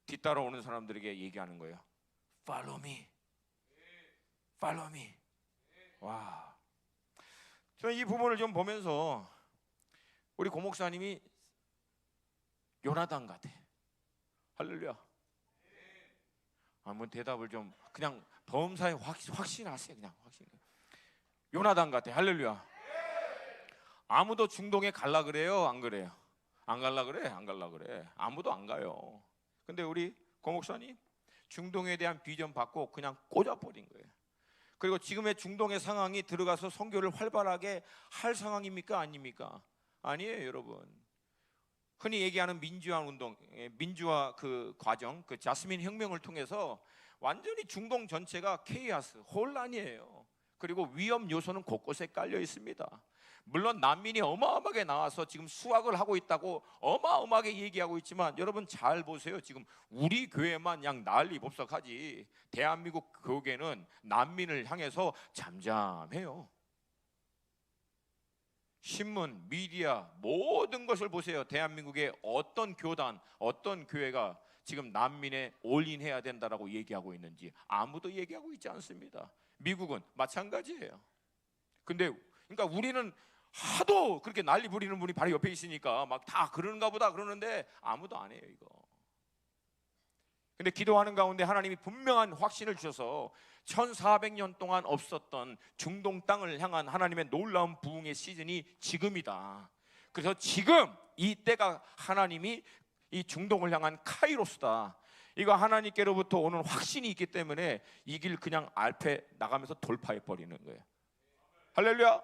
뒤따라오는 사람들에게 얘기하는 거예요. Follow me. Follow me. 와, 저는 이 부분을 좀 보면서 우리 고 목사님이 요나단 같아. 할렐루야. 뭐 대답을 좀 그냥 범사에 확신하세요. 그냥 확신. 요나단 같아. 할렐루야. 아무도 중동에 갈라 그래요? 안 그래요? 안 갈라 그래? 안 갈라 그래? 아무도 안 가요. 근데 우리 고 목사님 중동에 대한 비전 받고 그냥 꽂아버린 거예요. 그리고 지금의 중동의 상황이 들어가서 선교를 활발하게 할 상황입니까? 아닙니까? 아니에요, 여러분. 흔히 얘기하는 민주화 운동, 민주화 그 과정, 그 자스민 혁명을 통해서 완전히 중동 전체가 케이아스, 혼란이에요. 그리고 위험 요소는 곳곳에 깔려 있습니다. 물론 난민이 어마어마하게 나와서 지금 수확을 하고 있다고 어마어마하게 얘기하고 있지만 여러분 잘 보세요. 지금 우리 교회만 양 난리 법석하지 대한민국 교회는 난민을 향해서 잠잠해요. 신문, 미디어 모든 것을 보세요. 대한민국의 어떤 교단, 어떤 교회가 지금 난민에 올인해야 된다라고 얘기하고 있는지 아무도 얘기하고 있지 않습니다. 미국은 마찬가지예요. 근데 그러니까 우리는 하도 그렇게 난리 부리는 분이 바로 옆에 있으니까 막 다 그러는가 보다 그러는데 아무도 안 해요, 이거. 근데 기도하는 가운데 하나님이 분명한 확신을 주셔서 1400년 동안 없었던 중동 땅을 향한 하나님의 놀라운 부흥의 시즌이 지금이다. 그래서 지금 이 때가 하나님이 이 중동을 향한 카이로스다. 이거 하나님께로부터 오는 확신이 있기 때문에 이 길 그냥 앞에 나가면서 돌파해 버리는 거예요. 할렐루야.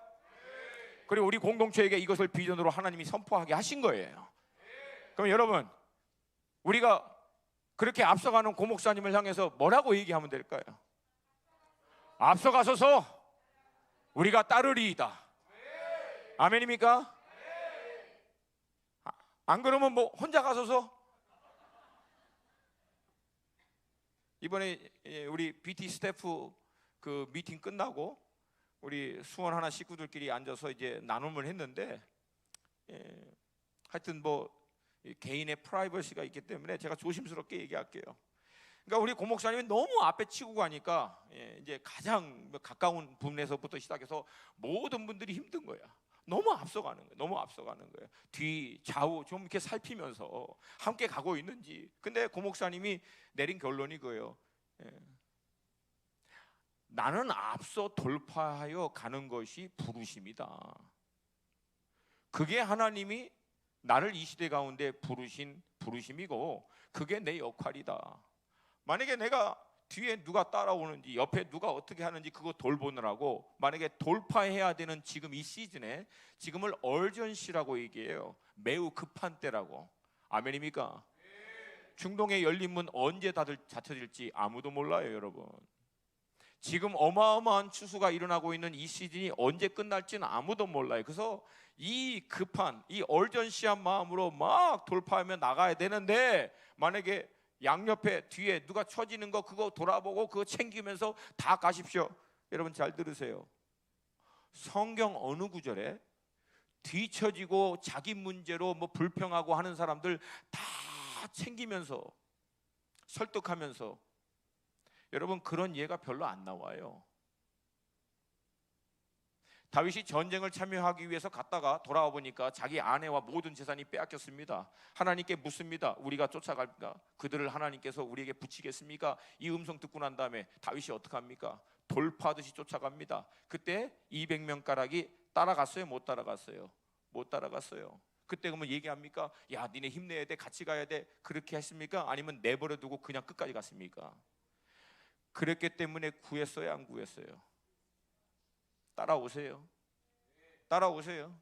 그리고 우리 공동체에게 이것을 비전으로 하나님이 선포하게 하신 거예요. 그럼 여러분, 우리가 그렇게 앞서가는 고 목사님을 향해서 뭐라고 얘기하면 될까요? 앞서가소서 우리가 따르리이다. 아멘입니까? 안 그러면 뭐 혼자 가소서? 이번에 우리 BT 스태프 그 미팅 끝나고 우리 수원 하나 식구들끼리 앉아서 이제 나눔을 했는데 하여튼 뭐 개인의 프라이버시가 있기 때문에 제가 조심스럽게 얘기할게요. 그러니까 우리 고 목사님이 너무 앞에 치고 가니까 이제 가장 가까운 분에서부터 시작해서 모든 분들이 힘든 거야. 너무 앞서가는 거예요. 너무 앞서가는 거예요. 뒤 좌우 좀 이렇게 살피면서 함께 가고 있는지. 근데 고 목사님이 내린 결론이 그거예요. 나는 앞서 돌파하여 가는 것이 부르심이다. 그게 하나님이 나를 이 시대 가운데 부르신 부르심이고 그게 내 역할이다. 만약에 내가 뒤에 누가 따라오는지 옆에 누가 어떻게 하는지 그거 돌보느라고 만약에 돌파해야 되는 지금 이 시즌에 지금을 얼전시라고 얘기해요. 매우 급한 때라고. 아멘입니까? 중동의 열린 문 언제 닫혀질지 아무도 몰라요, 여러분. 지금 어마어마한 추수가 일어나고 있는 이 시즌이 언제 끝날지는 아무도 몰라요. 그래서 이 급한 이 얼전시한 마음으로 막 돌파하며 나가야 되는데 만약에 양옆에 뒤에 누가 처지는 거 그거 돌아보고 그거 챙기면서 다 가십시오. 여러분 잘 들으세요. 성경 어느 구절에 뒤처지고 자기 문제로 뭐 불평하고 하는 사람들 다 챙기면서 설득하면서 여러분 그런 예가 별로 안 나와요. 다윗이 전쟁을 참여하기 위해서 갔다가 돌아와 보니까 자기 아내와 모든 재산이 빼앗겼습니다. 하나님께 묻습니다. 우리가 쫓아갈까? 그들을 하나님께서 우리에게 붙이겠습니까? 이 음성 듣고 난 다음에 다윗이 어떻게 합니까? 돌파하듯이 쫓아갑니다. 그때 200명 가락이 따라갔어요? 못 따라갔어요? 못 따라갔어요. 그때 그러면 얘기합니까? 야 니네 힘내야 돼, 같이 가야 돼, 그렇게 했습니까? 아니면 내버려 두고 그냥 끝까지 갔습니까? 그랬기 때문에 구했어요, 안 구했어요? 따라오세요. 따라오세요.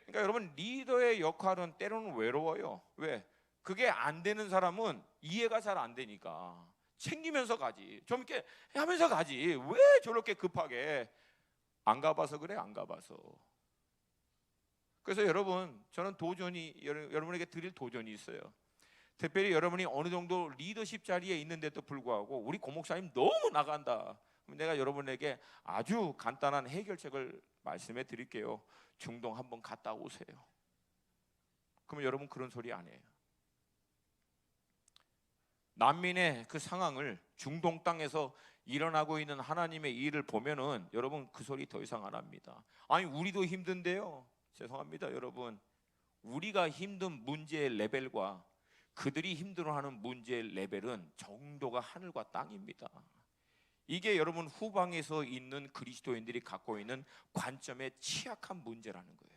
그러니까 여러분 리더의 역할은 때로는 외로워요. 왜? 그게 안 되는 사람은 이해가 잘 안 되니까 챙기면서 가지. 좀 이렇게 하면서 가지. 왜 저렇게 급하게? 안 가봐서 그래, 안 가봐서. 그래서 여러분, 저는 여러분에게 드릴 도전이 있어요. 특별히 여러분이 어느 정도 리더십 자리에 있는데도 불구하고 우리 고목사님 너무 나간다. 그럼 내가 여러분에게 아주 간단한 해결책을 말씀해 드릴게요. 중동 한번 갔다 오세요. 그러면 여러분 그런 소리 안 해요. 난민의 그 상황을 중동 땅에서 일어나고 있는 하나님의 일을 보면은 여러분 그 소리 더 이상 안 합니다. 아니 우리도 힘든데요. 죄송합니다 여러분. 우리가 힘든 문제의 레벨과 그들이 힘들어하는 문제의 레벨은 정도가 하늘과 땅입니다. 이게 여러분 후방에서 있는 그리스도인들이 갖고 있는 관점의 취약한 문제라는 거예요.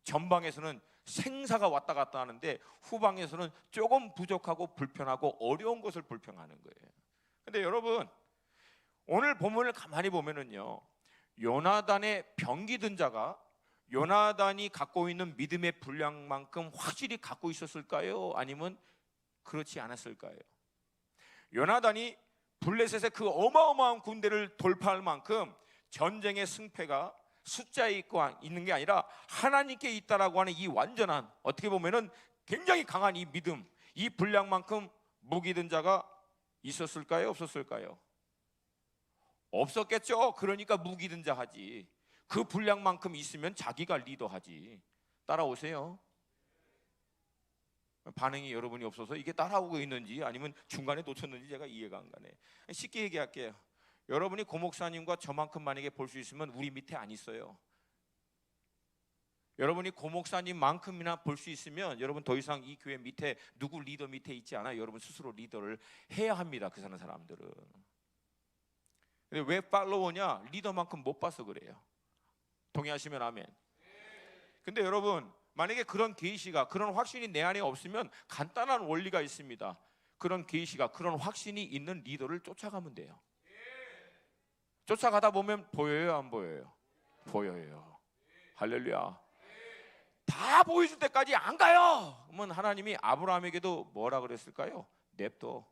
전방에서는 생사가 왔다 갔다 하는데 후방에서는 조금 부족하고 불편하고 어려운 것을 불평하는 거예요. 근데 여러분 오늘 본문을 가만히 보면은요, 요나단의 병기 든 자가 요나단이 갖고 있는 믿음의 분량만큼 확실히 갖고 있었을까요? 아니면 그렇지 않았을까요? 요나단이 블레셋의 그 어마어마한 군대를 돌파할 만큼 전쟁의 승패가 숫자에 있는 게 아니라 하나님께 있다라고 하는 이 완전한, 어떻게 보면은 굉장히 강한 이 믿음, 이 분량만큼 무기 든 자가 있었을까요? 없었을까요? 없었겠죠. 그러니까 무기 든 자 하지. 그 분량만큼 있으면 자기가 리더하지. 따라오세요. 반응이 여러분이 없어서 이게 따라오고 있는지 아니면 중간에 놓쳤는지 제가 이해가 안 가네. 쉽게 얘기할게요. 여러분이 고목사님과 저만큼 만약에 볼 수 있으면 우리 밑에 안 있어요. 여러분이 고목사님만큼이나 볼 수 있으면 여러분 더 이상 이 교회 밑에 누구 리더 밑에 있지 않아요. 여러분 스스로 리더를 해야 합니다. 그 사는 사람들은. 근데 왜 팔로워냐? 리더만큼 못 봐서 그래요. 동의하시면 아멘. 근데 여러분 만약에 그런 계시가, 그런 확신이 내 안에 없으면 간단한 원리가 있습니다. 그런 계시가, 그런 확신이 있는 리더를 쫓아가면 돼요. 쫓아가다 보면 보여요, 안 보여요? 보여요. 할렐루야. 다 보여줄 때까지 안 가요. 그러면 하나님이 아브라함에게도 뭐라 그랬을까요? 냅둬.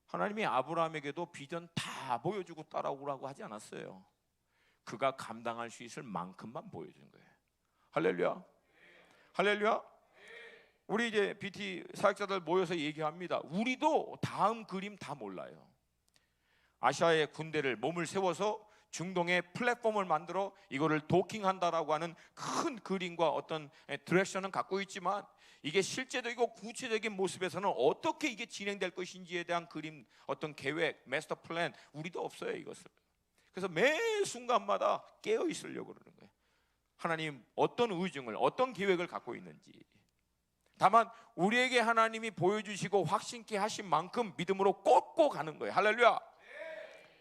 하나님이 아브라함에게도 비전 다 보여주고 따라오라고 하지 않았어요. 그가 감당할 수 있을 만큼만 보여준 거예요. 할렐루야. 할렐루야. 우리 이제 BT 사역자들 모여서 얘기합니다. 우리도 다음 그림 다 몰라요. 아시아의 군대를 몸을 세워서 중동에 플랫폼을 만들어 이거를 도킹한다라고 하는 큰 그림과 어떤 디렉션은 갖고 있지만 이게 실제적이고 구체적인 모습에서는 어떻게 이게 진행될 것인지에 대한 그림, 어떤 계획, 마스터 플랜 우리도 없어요 이것을. 그래서 매 순간마다 깨어 있으려고 그러는 거예요. 하나님 어떤 의중을, 어떤 계획을 갖고 있는지. 다만 우리에게 하나님이 보여주시고 확신케 하신 만큼 믿음으로 꽂고 가는 거예요. 할렐루야.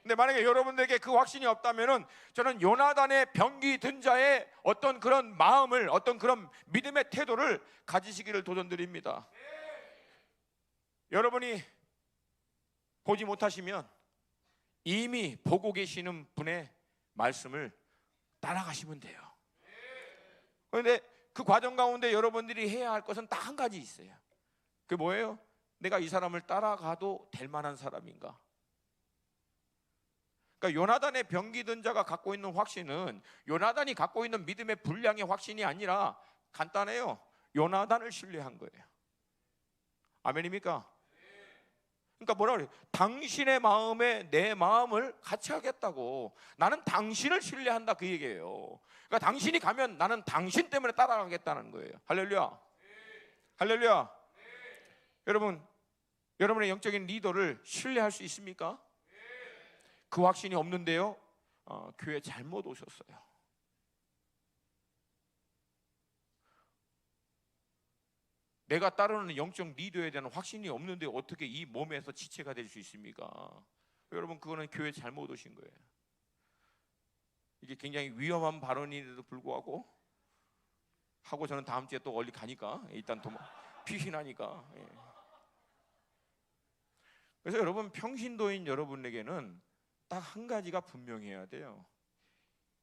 근데 만약에 여러분들에게 그 확신이 없다면은 저는 요나단의 병기 든 자의 어떤 그런 마음을, 어떤 그런 믿음의 태도를 가지시기를 도전드립니다. 여러분이 보지 못하시면 이미 보고 계시는 분의 말씀을 따라가시면 돼요. 그런데 그 과정 가운데 여러분들이 해야 할 것은 딱 한 가지 있어요. 그게 뭐예요? 내가 이 사람을 따라가도 될 만한 사람인가? 그러니까 요나단의 병기 든 자가 갖고 있는 확신은 요나단이 갖고 있는 믿음의 분량의 확신이 아니라 간단해요. 요나단을 신뢰한 거예요. 아멘입니까? 그러니까 뭐라 그래요? 당신의 마음에 내 마음을 같이 하겠다고. 나는 당신을 신뢰한다 그 얘기예요. 그러니까 당신이 가면 나는 당신 때문에 따라가겠다는 거예요. 할렐루야. 할렐루야. 여러분, 여러분의 영적인 리더를 신뢰할 수 있습니까? 그 확신이 없는데요, 교회 잘못 오셨어요. 내가 따르는 영적 리더에 대한 확신이 없는데 어떻게 이 몸에서 지체가 될 수 있습니까? 여러분 그거는 교회 잘못 오신 거예요. 이게 굉장히 위험한 발언인데도 불구하고 하고 저는 다음 주에 또 어디 가니까 일단 피신하니까. 그래서 여러분 평신도인 여러분에게는 딱 한 가지가 분명해야 돼요.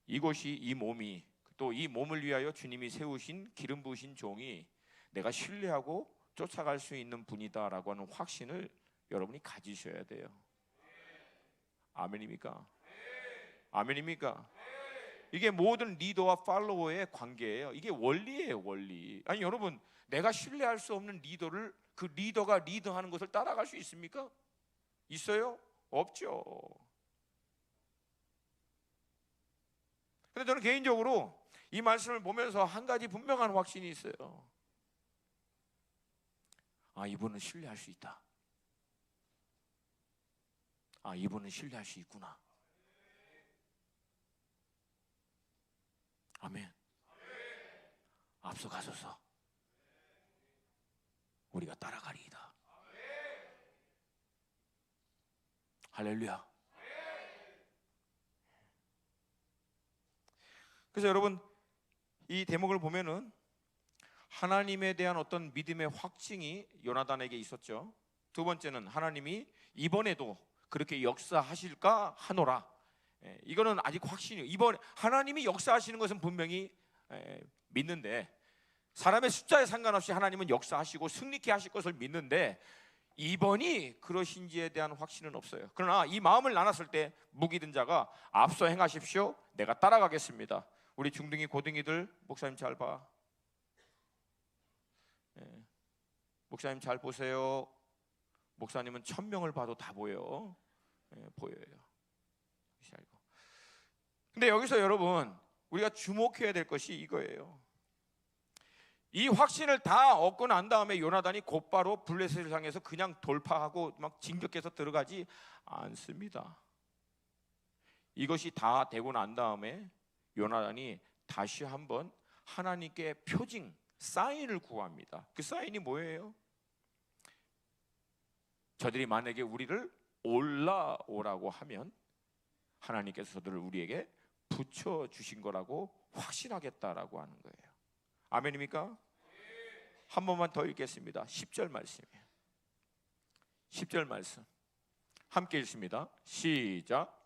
이곳이, 이 몸이, 또 이 몸을 위하여 주님이 세우신 기름 부으신 종이 내가 신뢰하고 쫓아갈 수 있는 분이다라고 하는 확신을 여러분이 가지셔야 돼요. 아멘입니까? 아멘입니까? 이게 모든 리더와 팔로워의 관계예요. 이게 원리예요, 원리. 아니 여러분, 내가 신뢰할 수 없는 리더를 그 리더가 리더하는 것을 따라갈 수 있습니까? 있어요? 없죠. 근데 저는 개인적으로 이 말씀을 보면서 한 가지 분명한 확신이 있어요. 아, 이분은 신뢰할 수 있다. 아, 이분은 신뢰할 수 있구나. 아멘. 앞서가소서. 우리가 따라가리이다. 할렐루야. 그래서 여러분, 이 대목을 보면은 하나님에 대한 어떤 믿음의 확증이 요나단에게 있었죠. 두 번째는 하나님이 이번에도 그렇게 역사하실까 하노라. 이거는 아직 확신이에요. 이번 하나님이 역사하시는 것은 분명히 믿는데, 사람의 숫자에 상관없이 하나님은 역사하시고 승리케 하실 것을 믿는데, 이번이 그러신지에 대한 확신은 없어요. 그러나 이 마음을 나눴을 때 무기든 자가 앞서 행하십시오. 내가 따라가겠습니다. 우리 중등이 고등이들, 목사님 잘 봐. 목사님 잘 보세요. 목사님은 1000명을 봐도 다 보여. 보여요. 근데 여기서 여러분, 우리가 주목해야 될 것이 이거예요. 이 확신을 다 얻고 난 다음에 요나단이 곧바로 블레셋을 향해서 그냥 돌파하고 막 진격해서 들어가지 않습니다. 이것이 다 되고 난 다음에 요나단이 다시 한번 하나님께 표징, 사인을 구합니다. 그 사인이 뭐예요? 저들이 만약에 우리를 올라오라고 하면 하나님께서 저들을 우리에게 붙여주신 거라고 확신하겠다라고 하는 거예요. 아멘입니까? 한 번만 더 읽겠습니다. 10절 말씀이에요. 10절 말씀 함께 읽습니다. 시작.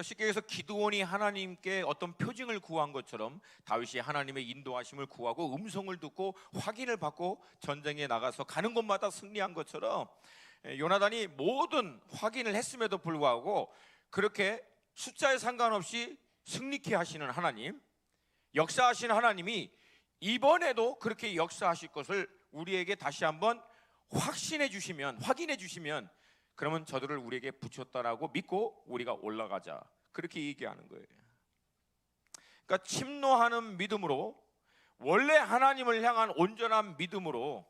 쉽게 해서 기드온이 하나님께 어떤 표징을 구한 것처럼 다윗이 하나님의 인도하심을 구하고 음성을 듣고 확인을 받고 전쟁에 나가서 가는 곳마다 승리한 것처럼 요나단이 모든 확인을 했음에도 불구하고 그렇게 숫자에 상관없이 승리케 하시는 하나님, 역사하시는 하나님이 이번에도 그렇게 역사하실 것을 우리에게 다시 한번 확신해 주시면, 확인해 주시면, 그러면 저들을 우리에게 붙였다라고 믿고 우리가 올라가자, 그렇게 얘기하는 거예요. 그러니까 침노하는 믿음으로, 원래 하나님을 향한 온전한 믿음으로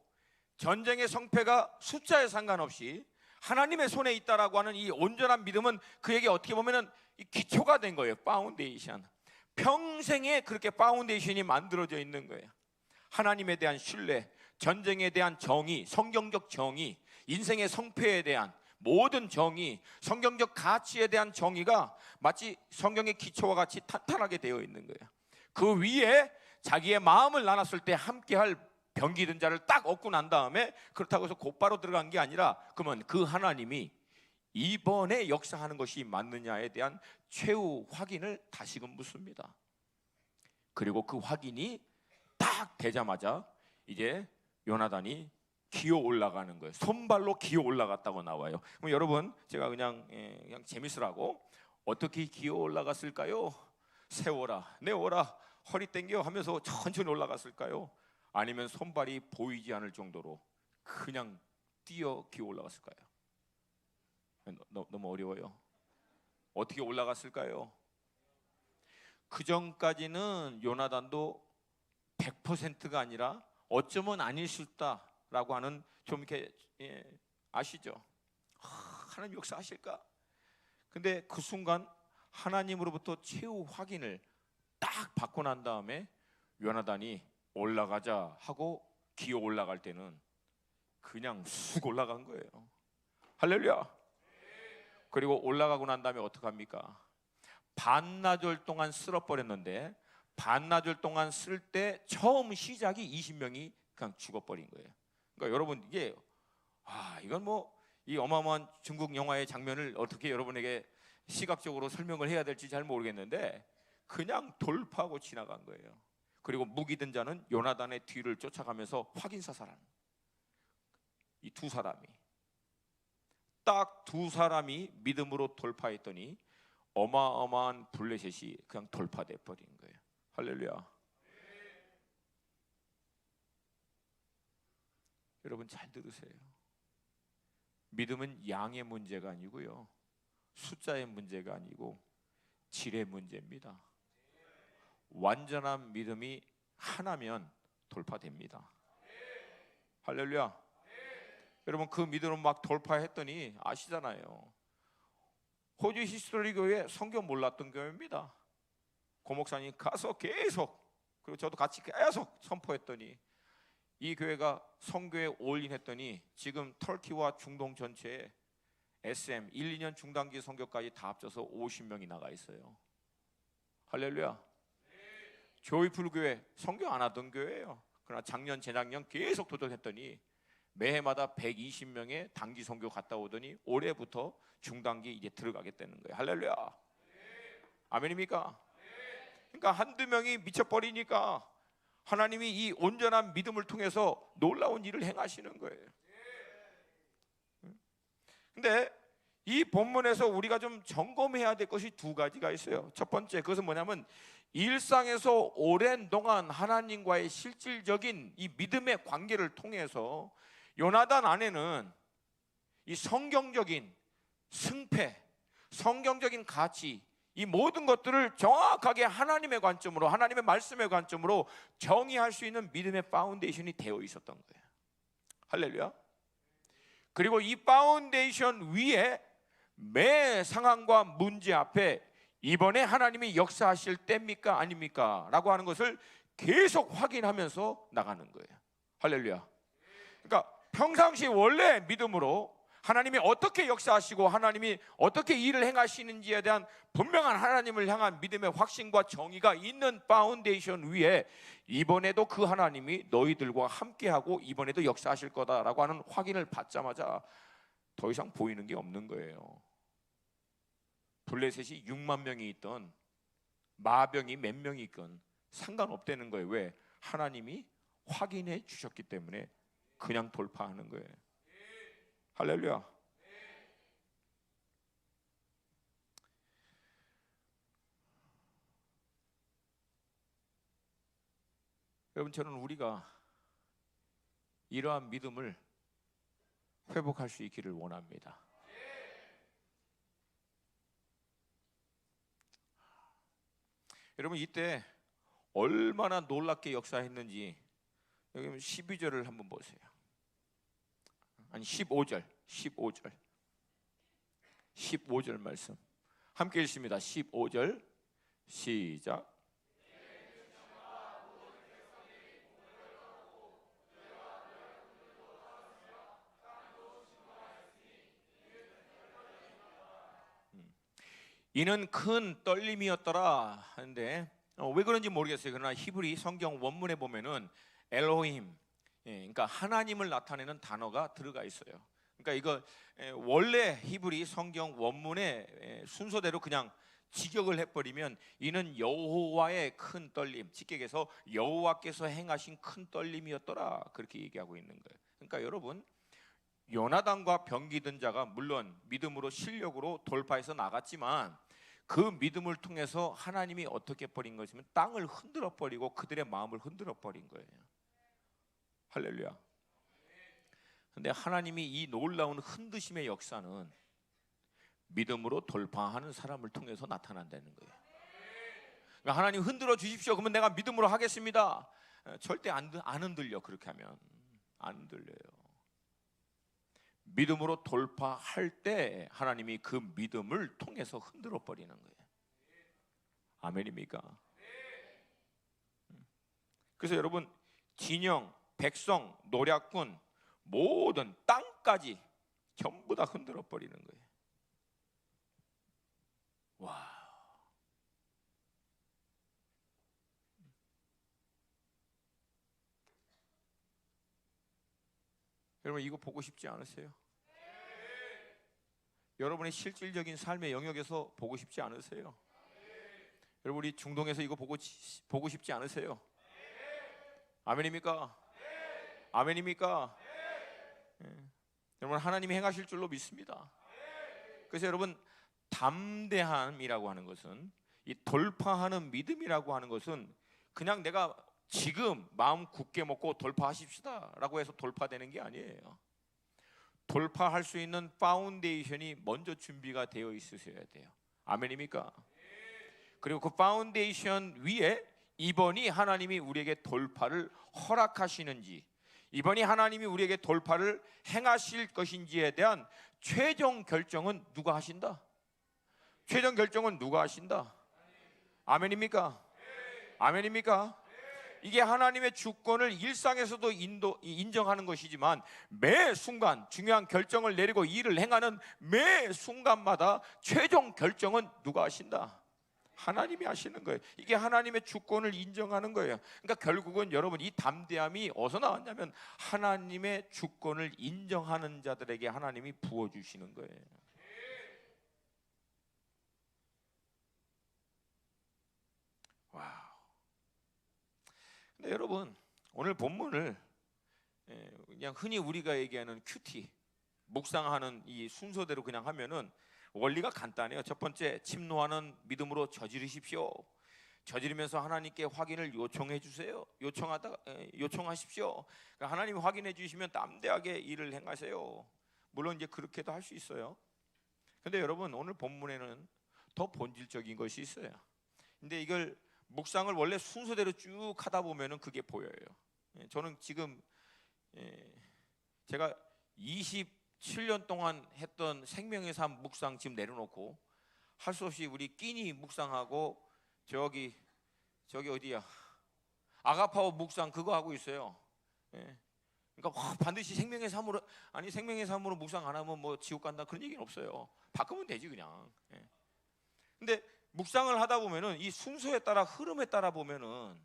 전쟁의 성패가 숫자에 상관없이 하나님의 손에 있다라고 하는 이 온전한 믿음은 그에게 어떻게 보면은 기초가 된 거예요. 파운데이션. 평생에 그렇게 파운데이션이 만들어져 있는 거예요. 하나님에 대한 신뢰, 전쟁에 대한 정의, 성경적 정의, 인생의 성패에 대한 모든 정의, 성경적 가치에 대한 정의가 마치 성경의 기초와 같이 탄탄하게 되어 있는 거예요. 그 위에 자기의 마음을 나눴을 때 함께할 병기든 자를 딱 얻고 난 다음에 그렇다고 해서 곧바로 들어간 게 아니라, 그러면 그 하나님이 이번에 역사하는 것이 맞느냐에 대한 최후 확인을 다시금 묻습니다. 그리고 그 확인이 딱 되자마자 이제 요나단이 기어 올라가는 거예요. 손발로 기어 올라갔다고 나와요. 그럼 여러분, 제가 그냥 재밌으라고 어떻게 기어 올라갔을까요? 세워라, 내워라, 허리 땡겨 하면서 천천히 올라갔을까요? 아니면 손발이 보이지 않을 정도로 그냥 기어 올라갔을까요? 너무 어려워요. 어떻게 올라갔을까요? 그 전까지는 요나단도 100%가 아니라 어쩌면 아닐 수 있다라고 하는, 좀 이렇게 아시죠? 하나님 역사하실까? 근데 그 순간 하나님으로부터 최후 확인을 딱 받고 난 다음에 요나단이 올라가자 하고 기어 올라갈 때는 그냥 쑥 올라간 거예요. 할렐루야. 그리고 올라가고 난 다음에 어떡합니까? 반나절 동안 쓸어버렸는데, 반나절 동안 쓸 때 처음 시작이 20명이 그냥 죽어버린 거예요. 그러니까 여러분, 이게 이건 뭐 이 어마어마한 중국 영화의 장면을 어떻게 여러분에게 시각적으로 설명을 해야 될지 잘 모르겠는데 그냥 돌파하고 지나간 거예요. 그리고 무기 든 자는 요나단의 뒤를 쫓아가면서 확인 사살하는, 이 두 사람이, 딱 두 사람이 믿음으로 돌파했더니 어마어마한 블레셋이 그냥 돌파돼 버린 거예요. 할렐루야. 여러분 잘 들으세요. 믿음은 양의 문제가 아니고요, 숫자의 문제가 아니고 질의 문제입니다. 완전한 믿음이 하나면 돌파됩니다. 할렐루야. 여러분 그 믿음으로 막 돌파했더니 아시잖아요. 호주 히스토리 교회 성경 몰랐던 교회입니다. 고 목사님 가서 계속, 그리고 저도 같이 계속 선포했더니 이 교회가 선교에 올인했더니 지금 터키와 중동 전체에 SM 1, 2년 중단기 선교까지 다 합쳐서 50명이 나가 있어요. 할렐루야. 조이풀 교회 선교 안 하던 교회예요. 그러나 작년 재작년 계속 도전했더니 매해마다 120명의 단기 선교 갔다 오더니 올해부터 중단기 이제 들어가겠다는 거예요. 할렐루야. 아멘입니까? 그러니까 한두 명이 미쳐버리니까 하나님이 이 온전한 믿음을 통해서 놀라운 일을 행하시는 거예요. 근데 이 본문에서 우리가 좀 점검해야 될 것이 두 가지가 있어요. 첫 번째, 그것은 뭐냐면 일상에서 오랜 동안 하나님과의 실질적인 이 믿음의 관계를 통해서 요나단 안에는 이 성경적인 승패, 성경적인 가치, 이 모든 것들을 정확하게 하나님의 관점으로, 하나님의 말씀의 관점으로 정의할 수 있는 믿음의 파운데이션이 되어 있었던 거예요. 할렐루야. 그리고 이 파운데이션 위에 매 상황과 문제 앞에 이번에 하나님이 역사하실 때입니까 아닙니까? 라고 하는 것을 계속 확인하면서 나가는 거예요. 할렐루야. 그러니까 평상시 원래 믿음으로 하나님이 어떻게 역사하시고 하나님이 어떻게 일을 행하시는지에 대한 분명한 하나님을 향한 믿음의 확신과 정의가 있는 파운데이션 위에 이번에도 그 하나님이 너희들과 함께하고 이번에도 역사하실 거다라고 하는 확인을 받자마자 더 이상 보이는 게 없는 거예요. 블레셋이 6만 명이 있던 마병이 몇 명이 있건 상관없다는 거예요. 왜? 하나님이 확인해 주셨기 때문에 그냥 돌파하는 거예요. 할렐루야. 여러분 저는 우리가 이러한 믿음을 회복할 수 있기를 원합니다. 여러분 이때 얼마나 놀랍게 역사했는지 여기 12절을 한번 보세요. 아니 15절 말씀 함께 읽습니다. 15절 시작. 이는 큰 떨림이었더라 하는데 왜 그런지 모르겠어요. 그러나 히브리 성경 원문에 보면은 엘로힘, 그러니까 하나님을 나타내는 단어가 들어가 있어요. 그러니까 이거 원래 히브리 성경 원문의 순서대로 그냥 직역을 해버리면 이는 여호와의 큰 떨림, 직역해서 여호와께서 행하신 큰 떨림이었더라 그렇게 얘기하고 있는 거예요. 그러니까 여러분 요나단과 병기든 자가 물론 믿음으로 실력으로 돌파해서 나갔지만 그 믿음을 통해서 하나님이 어떻게 버린 것이면 땅을 흔들어 버리고 그들의 마음을 흔들어 버린 거예요. 할렐루야. 근데 하나님이 이 놀라운 흔드심의 역사는 믿음으로 돌파하는 사람을 통해서 나타난다는 거예요. 그러니까 하나님 흔들어 주십시오. 그러면 내가 믿음으로 하겠습니다. 절대 안 흔들려. 그렇게 하면 안 흔들려요. 믿음으로 돌파할 때 하나님이 그 믿음을 통해서 흔들어 버리는 거예요. 아멘입니까? 그래서 여러분 진영, 백성, 노략군 모든 땅까지 전부 다 흔들어 버리는 거예요. 와. 여러분 이거 보고 싶지 않으세요? 여러분의 실질적인 삶의 영역에서 보고 싶지 않으세요? 여러분 우리 중동에서 이거 보고 싶지 않으세요? 아멘입니까? 아멘입니까? 여러분, 하나님이 행하실 줄로 믿습니다. 그래서 여러분, 담대함이라고 하는 것은, 이 돌파하는 믿음이라고 하는 것은 그냥 내가 지금 마음 굳게 먹고 돌파하십시다 라고 해서 돌파되는 게 아니에요. 돌파할 수 있는 파운데이션이 먼저 준비가 되어 있으셔야 돼요. 아멘입니까? 그리고 그 파운데이션 위에 이번이 하나님이 우리에게 돌파를 허락하시는지, 이번이 하나님이 우리에게 돌파를 행하실 것인지에 대한 최종 결정은 누가 하신다? 최종 결정은 누가 하신다? 아멘입니까? 아멘입니까? 이게 하나님의 주권을 일상에서도 인정하는 것이지만, 매 순간 중요한 결정을 내리고 일을 행하는 매 순간마다 최종 결정은 누가 하신다? 하나님이 하시는 거예요. 이게 하나님의 주권을 인정하는 거예요. 그러니까 결국은 여러분, 이 담대함이 어디서 나왔냐면 하나님의 주권을 인정하는 자들에게 하나님이 부어주시는 거예요. 와우. 근데 여러분, 오늘 본문을 그냥 흔히 우리가 얘기하는 큐티, 묵상하는 이 순서대로 그냥 하면은 원리가 간단해요. 첫 번째, 침노하는 믿음으로 저지르십시오. 저지르면서 하나님께 확인을 요청해 주세요. 요청하십시오. 그러니까 하나님이 확인해 주시면 담대하게 일을 행하세요. 물론 이제 그렇게도 할 수 있어요. 근데 여러분, 오늘 본문에는 더 본질적인 것이 있어요. 근데 이걸 묵상을 원래 순서대로 쭉 하다 보면은 그게 보여요. 저는 지금 제가 27년 동안 했던 생명의 삶 묵상 지금 내려놓고 할 수 없이 우리 끼니 묵상하고 저기 어디야, 아가파워 묵상 그거 하고 있어요. 그러니까 반드시 생명의 삶으로 묵상 안 하면 뭐 지옥 간다 그런 얘기는 없어요. 바꾸면 되지 그냥. 근데 묵상을 하다 보면은 이 순서에 따라, 흐름에 따라 보면은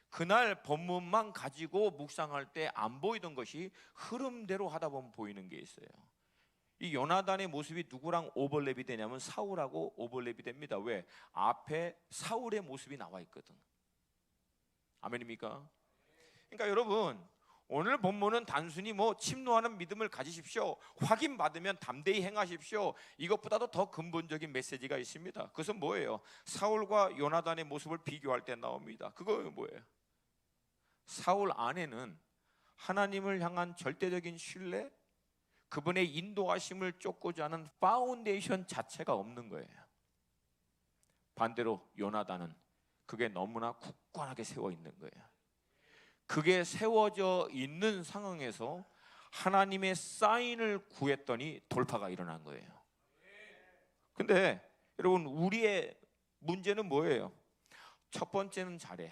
그날 본문만 가지고 묵상할 때 안 보이던 것이 흐름대로 하다 보면 보이는 게 있어요. 이 요나단의 모습이 누구랑 오버랩이 되냐면 사울하고 오버랩이 됩니다. 왜? 앞에 사울의 모습이 나와 있거든. 아멘입니까? 그러니까 여러분, 오늘 본문은 단순히 뭐 침노하는 믿음을 가지십시오, 확인받으면 담대히 행하십시오, 이것보다도 더 근본적인 메시지가 있습니다. 그것은 뭐예요? 사울과 요나단의 모습을 비교할 때 나옵니다. 그거 뭐예요? 사울 안에는 하나님을 향한 절대적인 신뢰, 그분의 인도하심을 쫓고자 하는 파운데이션 자체가 없는 거예요. 반대로 요나단은 그게 너무나 굳건하게 세워 있는 거예요. 그게 세워져 있는 상황에서 하나님의 사인을 구했더니 돌파가 일어난 거예요. 근데 여러분, 우리의 문제는 뭐예요? 첫 번째는 잘해.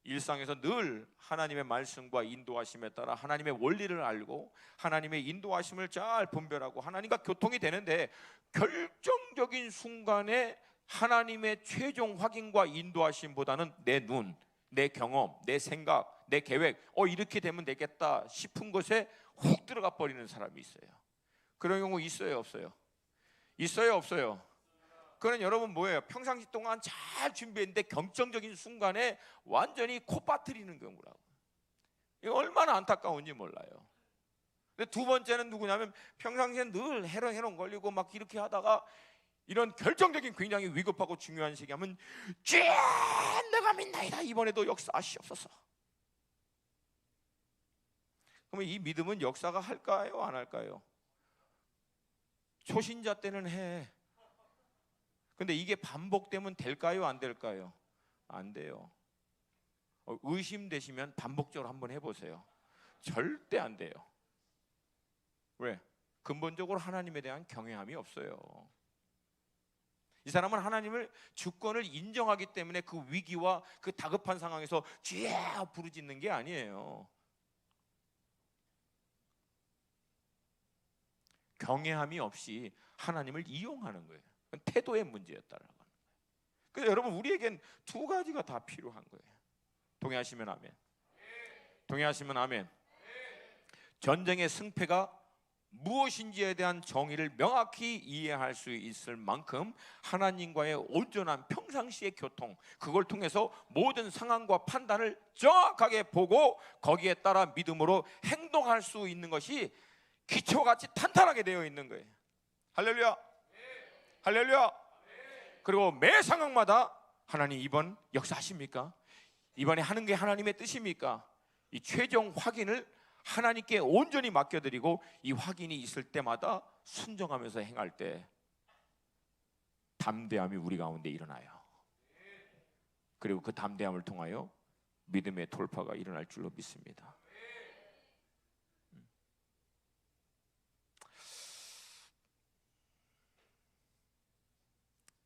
일상에서 늘 하나님의 말씀과 인도하심에 따라 하나님의 원리를 알고 하나님의 인도하심을 잘 분별하고 하나님과 교통이 되는데, 결정적인 순간에 하나님의 최종 확인과 인도하심보다는 내 눈, 내 경험, 내 생각, 내 계획, 이렇게 되면 되겠다 싶은 것에 훅 들어가 버리는 사람이 있어요. 그런 경우 있어요, 없어요? 있어요, 없어요? 그건 여러분 뭐예요? 평상시 동안 잘 준비했는데 경정적인 순간에 완전히 코 빠뜨리는 경우라고. 이거 얼마나 안타까운지 몰라요. 근데 두 번째는 누구냐면, 평상시에 늘 해롱 걸리고 막 이렇게 하다가 이런 결정적인 굉장히 위급하고 중요한 시기하면 주여 내가 믿나이다, 이번에도 역사하시옵소서. 그러면 이 믿음은 역사가 할까요, 안 할까요? 초신자 때는 해. 근데 이게 반복되면 될까요, 안 될까요? 안 돼요. 의심되시면 반복적으로 한번 해보세요. 절대 안 돼요. 왜? 근본적으로 하나님에 대한 경외함이 없어요. 이 사람은 하나님을 주권을 인정하기 때문에 그 위기와 그 다급한 상황에서 주여 부르짖는 게 아니에요. 경외함이 없이 하나님을 이용하는 거예요. 태도의 문제였다라고 하는 거예요. 그래서 여러분, 우리에겐 두 가지가 다 필요한 거예요. 동의하시면 아멘. 동의하시면 아멘. 전쟁의 승패가 무엇인지에 대한 정의를 명확히 이해할 수 있을 만큼 하나님과의 온전한 평상시의 교통, 그걸 통해서 모든 상황과 판단을 정확하게 보고 거기에 따라 믿음으로 행동할 수 있는 것이 기초같이 탄탄하게 되어 있는 거예요. 할렐루야. 할렐루야. 그리고 매 상황마다 하나님 이번 역사하십니까? 이번에 하는 게 하나님의 뜻입니까? 이 최종 확인을 하나님께 온전히 맡겨드리고 이 확인이 있을 때마다 순종하면서 행할 때 담대함이 우리 가운데 일어나요. 그리고 그 담대함을 통하여 믿음의 돌파가 일어날 줄로 믿습니다.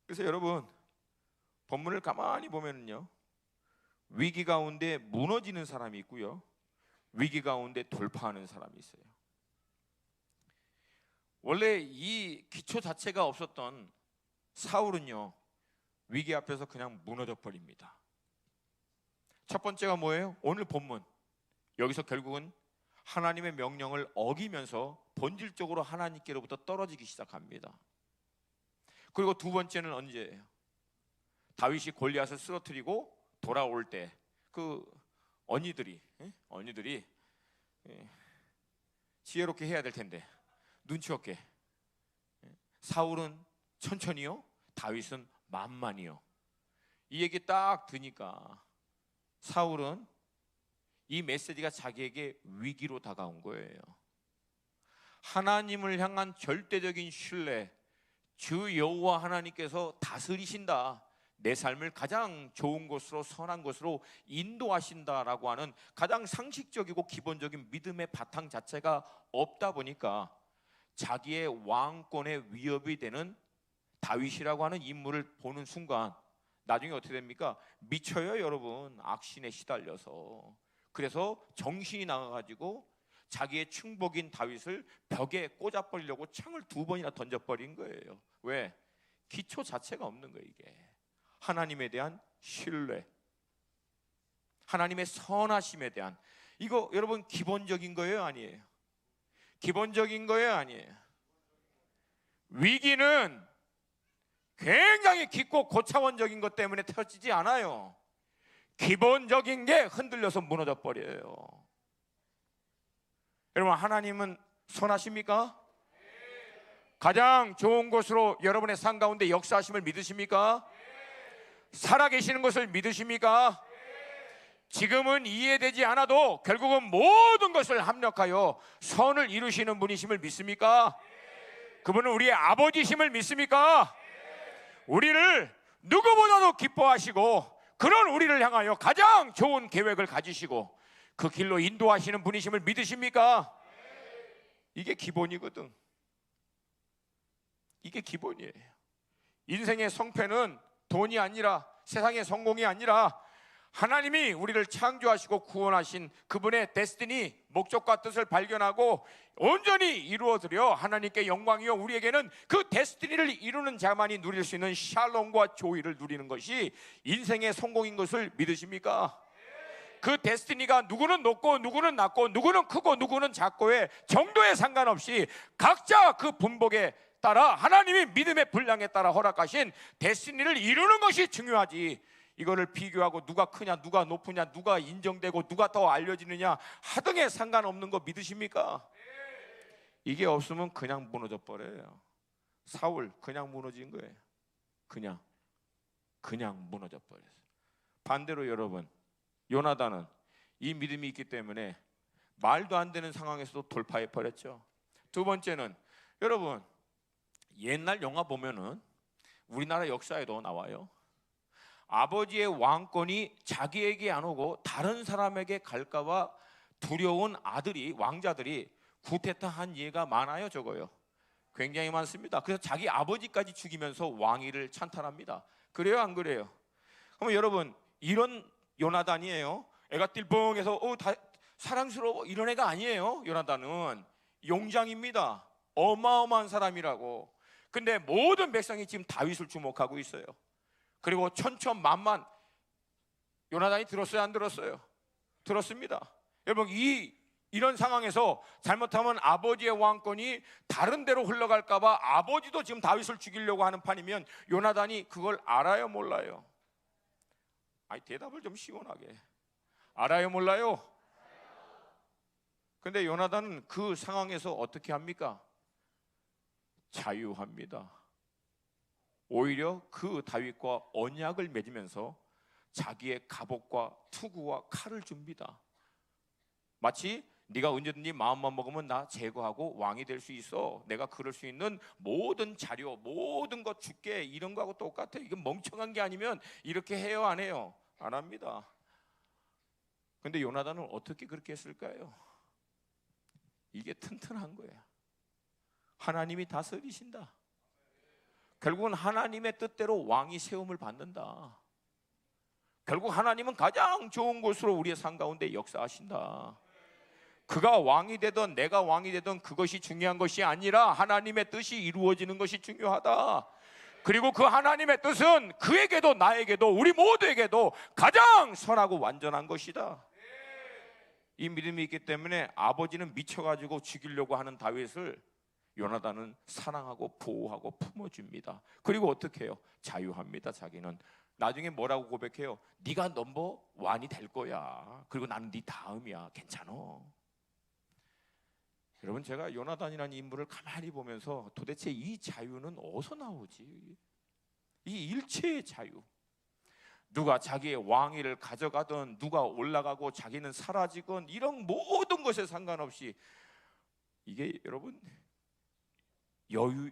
그래서 여러분, 본문을 가만히 보면요, 위기 가운데 무너지는 사람이 있고요, 위기 가운데 돌파하는 사람이 있어요. 원래 이 기초 자체가 없었던 사울은요, 위기 앞에서 그냥 무너져 버립니다. 첫 번째가 뭐예요? 오늘 본문 여기서 결국은 하나님의 명령을 어기면서 본질적으로 하나님께로부터 떨어지기 시작합니다. 그리고 두 번째는 언제예요? 다윗이 골리앗을 쓰러뜨리고 돌아올 때 그 언니들이 지혜롭게 해야 될 텐데 눈치 없게, 사울은 천천히요, 다윗은 만만히요. 이 얘기 딱 드니까 사울은 이 메시지가 자기에게 위기로 다가온 거예요. 하나님을 향한 절대적인 신뢰, 주 여호와 하나님께서 다스리신다, 내 삶을 가장 좋은 곳으로, 선한 곳으로 인도하신다라고 하는 가장 상식적이고 기본적인 믿음의 바탕 자체가 없다 보니까 자기의 왕권의 위협이 되는 다윗이라고 하는 인물을 보는 순간 나중에 어떻게 됩니까? 미쳐요 여러분, 악신에 시달려서. 그래서 정신이 나가가지고 자기의 충복인 다윗을 벽에 꽂아버리려고 창을 2번이나 던져버린 거예요. 왜? 기초 자체가 없는 거예요. 이게 하나님에 대한 신뢰, 하나님의 선하심에 대한, 이거 여러분 기본적인 거예요 아니에요? 기본적인 거예요 아니에요? 위기는 굉장히 깊고 고차원적인 것 때문에 터지지 않아요. 기본적인 게 흔들려서 무너져 버려요. 여러분, 하나님은 선하십니까? 가장 좋은 곳으로 여러분의 삶 가운데 역사하심을 믿으십니까? 살아계시는 것을 믿으십니까? 지금은 이해되지 않아도 결국은 모든 것을 합력하여 선을 이루시는 분이심을 믿습니까? 그분은 우리의 아버지심을 믿습니까? 우리를 누구보다도 기뻐하시고 그런 우리를 향하여 가장 좋은 계획을 가지시고 그 길로 인도하시는 분이심을 믿으십니까? 이게 기본이거든. 이게 기본이에요. 인생의 성패는 돈이 아니라, 세상의 성공이 아니라 하나님이 우리를 창조하시고 구원하신 그분의 데스티니, 목적과 뜻을 발견하고 온전히 이루어드려 하나님께 영광이요, 우리에게는 그 데스티니를 이루는 자만이 누릴 수 있는 샬롬과 조이를 누리는 것이 인생의 성공인 것을 믿으십니까? 그 데스티니가 누구는 높고 누구는 낮고 누구는 크고 누구는 작고의 정도에 상관없이 각자 그 분복에 따라 하나님이 믿음의 분량에 따라 허락하신 데스티니를 이루는 것이 중요하지, 이거를 비교하고 누가 크냐, 누가 높으냐, 누가 인정되고 누가 더 알려지느냐 하등에 상관없는 거 믿으십니까? 이게 없으면 그냥 무너져 버려요. 사울 그냥 무너진 거예요. 그냥 무너져 버렸어요. 반대로 여러분, 요나단은 이 믿음이 있기 때문에 말도 안 되는 상황에서도 돌파해 버렸죠. 두 번째는 여러분, 옛날 영화 보면은 우리나라 역사에도 나와요. 아버지의 왕권이 자기에게 안 오고 다른 사람에게 갈까봐 두려운 아들이, 왕자들이 구테타한 예가 많아요. 적어요. 굉장히 많습니다. 그래서 자기 아버지까지 죽이면서 왕위를 찬탈합니다. 그래요 안 그래요? 그럼 여러분, 이런 요나단이에요. 애가 띨뻥해서 다 사랑스러워 이런 애가 아니에요. 요나단은 용장입니다. 어마어마한 사람이라고. 근데 모든 백성이 지금 다윗을 주목하고 있어요. 그리고 천천만만. 요나단이 들었어요 안 들었어요? 들었습니다. 여러분, 이 이런 상황에서 잘못하면 아버지의 왕권이 다른 데로 흘러갈까 봐 아버지도 지금 다윗을 죽이려고 하는 판이면 요나단이 그걸 알아요, 몰라요? 아니, 대답을 좀 시원하게. 알아요, 몰라요? 근데 요나단은 그 상황에서 어떻게 합니까? 자유합니다. 오히려 그 다윗과 언약을 맺으면서 자기의 갑옷과 투구와 칼을 줍니다. 마치 네가 언제든지 마음만 먹으면 나 제거하고 왕이 될 수 있어, 내가 그럴 수 있는 모든 자료, 모든 것 줄게, 이런 거하고 똑같아. 이게 멍청한 게 아니면 이렇게 해요, 안 해요? 안 합니다. 근데 요나단은 어떻게 그렇게 했을까요? 이게 튼튼한 거예요. 하나님이 다스리신다. 결국은 하나님의 뜻대로 왕이 세움을 받는다. 결국 하나님은 가장 좋은 곳으로 우리의 삶 가운데 역사하신다. 그가 왕이 되든 내가 왕이 되든 그것이 중요한 것이 아니라 하나님의 뜻이 이루어지는 것이 중요하다. 그리고 그 하나님의 뜻은 그에게도 나에게도 우리 모두에게도 가장 선하고 완전한 것이다. 이 믿음이 있기 때문에 아버지는 미쳐가지고 죽이려고 하는 다윗을 요나단은 사랑하고 보호하고 품어줍니다. 그리고 어떻게 해요? 자유합니다. 자기는 나중에 뭐라고 고백해요? 네가 넘버 원이 될 거야. 그리고 나는 네 다음이야. 괜찮아. 여러분, 제가 요나단이라는 인물을 가만히 보면서 도대체 이 자유는 어디서 나오지? 이 일체의 자유. 누가 자기의 왕위를 가져가든 누가 올라가고 자기는 사라지건 이런 모든 것에 상관없이 이게 여러분 여유.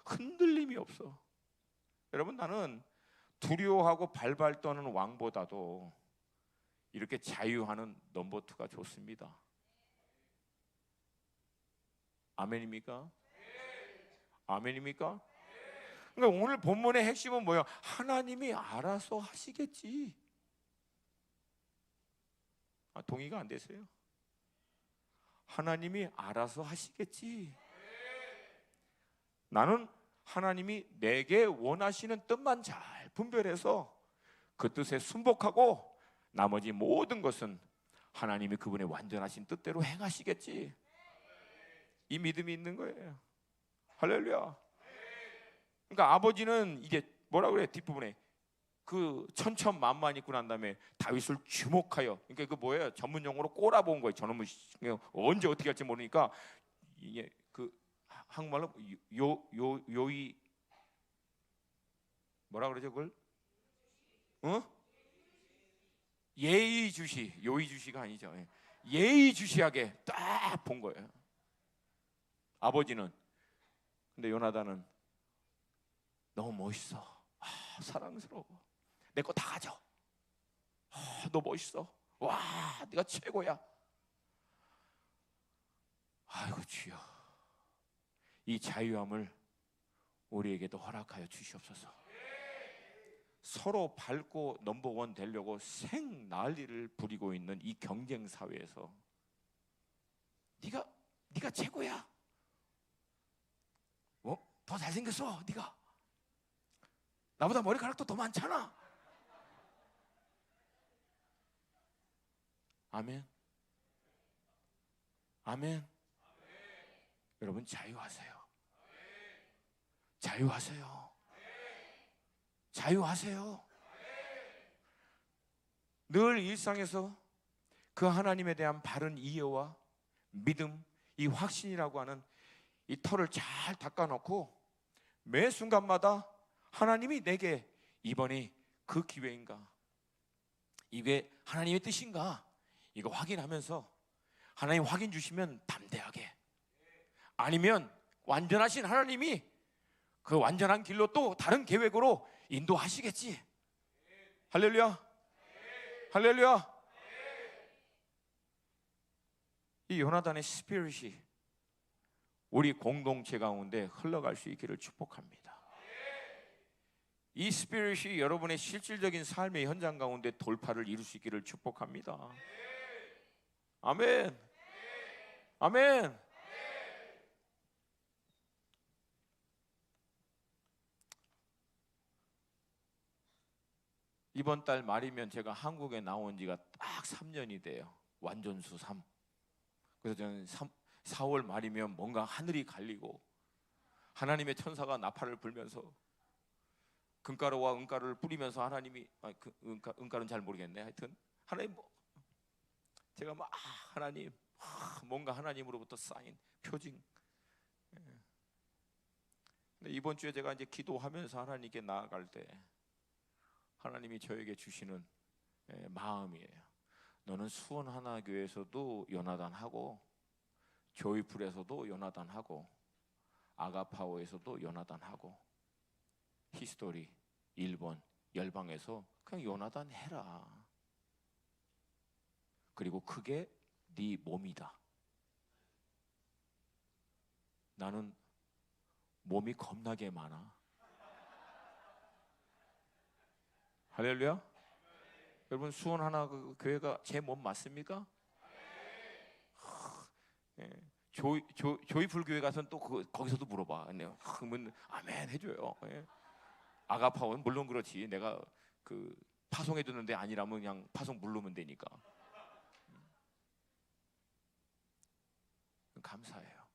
흔들림이 없어. 여러분, 나는 두려워하고 발발 떠는 왕보다도 이렇게 자유하는 넘버 투가 좋습니다. 아멘입니까? 아멘입니까? 그러니까 오늘 본문의 핵심은 뭐예요? 하나님이 알아서 하시겠지. 동의가 안 되세요? 하나님이 알아서 하시겠지. 나는 하나님이 내게 원하시는 뜻만 잘 분별해서 그 뜻에 순복하고 나머지 모든 것은 하나님이 그분의 완전하신 뜻대로 행하시겠지. 이 믿음이 있는 거예요. 할렐루야. 그러니까 아버지는 이제 뭐라 그래? 뒷부분에 그 천천만만 있고 난 다음에 다윗을 주목하여, 그러니까 그 뭐예요? 전문 용어로 꼬라본 거예요. 저놈은 언제 어떻게 할지 모르니까 이게 그 한국말로 요이 뭐라 그러죠 그걸? 예의주시, 요의주시가 아니죠. 예의주시하게 딱 본 거예요. 아버지는. 근데 요나단은 너무 멋있어. 사랑스러워. 내 거 다 가져. 너 멋있어. 와, 네가 최고야. 아이고 주여, 이 자유함을 우리에게도 허락하여 주시옵소서. 서로 밟고 넘버원 되려고 생난리를 부리고 있는 이 경쟁 사회에서 네가 최고야. 더 잘생겼어. 네가 나보다 머리카락도 더 많잖아. 아멘. 아멘. 여러분, 자유하세요. 자유하세요. 자유하세요. 늘 일상에서 그 하나님에 대한 바른 이해와 믿음, 이 확신이라고 하는 이 털을 잘 닦아놓고 매 순간마다 하나님이 내게 이번이 그 기회인가, 이게 하나님의 뜻인가, 이거 확인하면서 하나님 확인 주시면 담대하게, 아니면 완전하신 하나님이 그 완전한 길로 또 다른 계획으로 인도하시겠지. 할렐루야. 할렐루야. 이 요나단의 스피릿이 우리 공동체 가운데 흘러갈 수 있기를 축복합니다. 이 스피릿이 여러분의 실질적인 삶의 현장 가운데 돌파를 이룰 수 있기를 축복합니다. 아멘. 아멘. 이번 달 말이면 제가 한국에 나온 지가 딱 3년이 돼요. 완전수 3. 그래서 저는 4월 말이면 뭔가 하늘이 갈리고 하나님의 천사가 나팔을 불면서 금가루와 은가루를 뿌리면서 하나님이 은가루는 잘 모르겠네. 하여튼 하나님 제가 막 하나님 뭔가 하나님으로부터 쌓인 표징. 근데 이번 주에 제가 이제 기도하면서 하나님께 나아갈 때 하나님이 저에게 주시는 마음이에요. 너는 수원 하나교회에서도 요나단하고 조이풀에서도 요나단하고 아가파워에서도 요나단하고 히스토리 일본 열방에서 그냥 요나단 해라. 그리고 그게 네 몸이다. 나는 몸이 겁나게 많아. 할렐루야. 여러분 수원 하나 교회가 제 몸 맞습니까? 조이풀 교회 가서는 또 거기서도 물어봐. 그러면 아멘 해줘요. 아가파워는 물론 그렇지. 내가 파송해 주는데 아니라면 그냥 파송 물르면 되니까. 감사해요.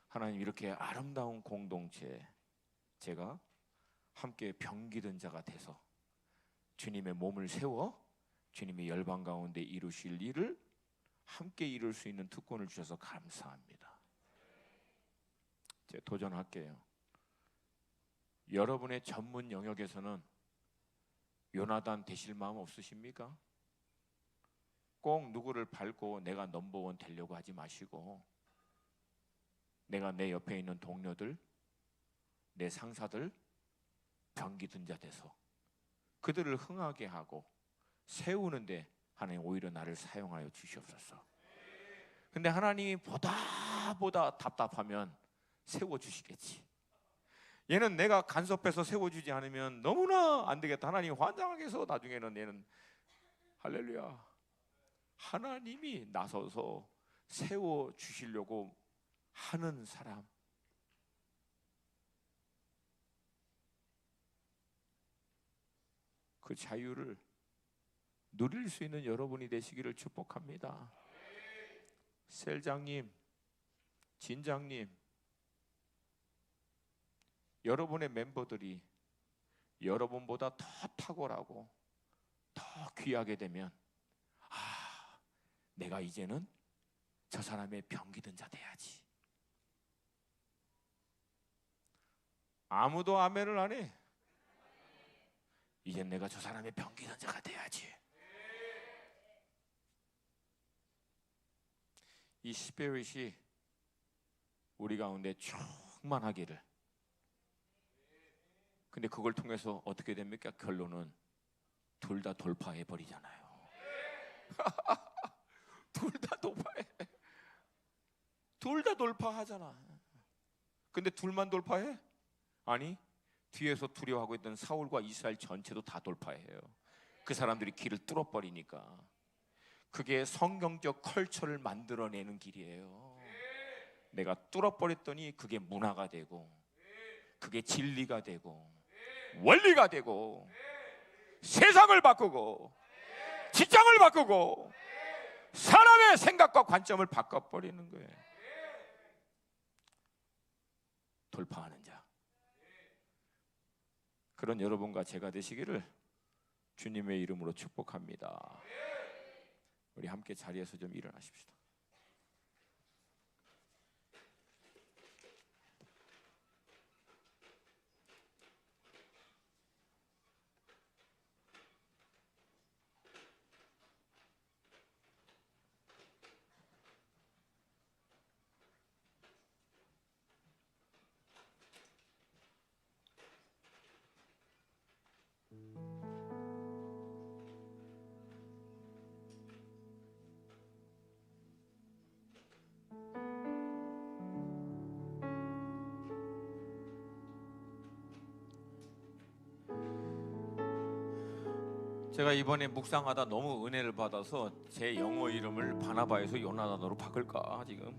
하나님 이렇게 아름다운 공동체 제가 함께 병기든 자가 돼서 주님의 몸을 세워 주님의 열방 가운데 이루실 일을 함께 이룰 수 있는 특권을 주셔서 감사합니다. 제가 도전할게요. 여러분의 전문 영역에서는 요나단 되실 마음 없으십니까? 꼭 누구를 밟고 내가 넘버원 되려고 하지 마시고 내가 내 옆에 있는 동료들, 내 상사들 병기든 자 돼서 그들을 흥하게 하고 세우는데 하나님 오히려 나를 사용하여 주시옵소서. 근데 하나님이 보다 답답하면 세워주시겠지. 얘는 내가 간섭해서 세워주지 않으면 너무나 안 되겠다. 하나님 환장하게 해서 나중에는 얘는 할렐루야. 하나님이 나서서 세워주시려고 하는 사람. 그 자유를 누릴 수 있는 여러분이 되시기를 축복합니다. 셀장님, 진장님, 여러분의 멤버들이 여러분보다 더 탁월하고 더 귀하게 되면 내가 이제는 저 사람의 병기든 자 돼야지. 아무도 아멘을 안 해. 이젠 내가 저 사람의 병기든 자가 돼야지. 이 스피릿이 우리 가운데 충만하기를. 근데 그걸 통해서 어떻게 됩니까? 결론은 둘 다 돌파해 버리잖아요. 둘 다 돌파해. 둘 다 돌파하잖아. 근데 둘만 돌파해? 아니, 뒤에서 두려워하고 있던 사울과 이스라엘 전체도 다 돌파해요. 그 사람들이 길을 뚫어버리니까. 그게 성경적 컬처를 만들어내는 길이에요. 내가 뚫어버렸더니 그게 문화가 되고 그게 진리가 되고 원리가 되고 세상을 바꾸고 직장을 바꾸고 사람의 생각과 관점을 바꿔버리는 거예요. 돌파하는 자. 그런 여러분과 제가 되시기를 주님의 이름으로 축복합니다. 우리 함께 자리에서 좀 일어나십시다. 제가 이번에 묵상하다 너무 은혜를 받아서 제 영어 이름을 바나바에서 요나단으로 바꿀까 지금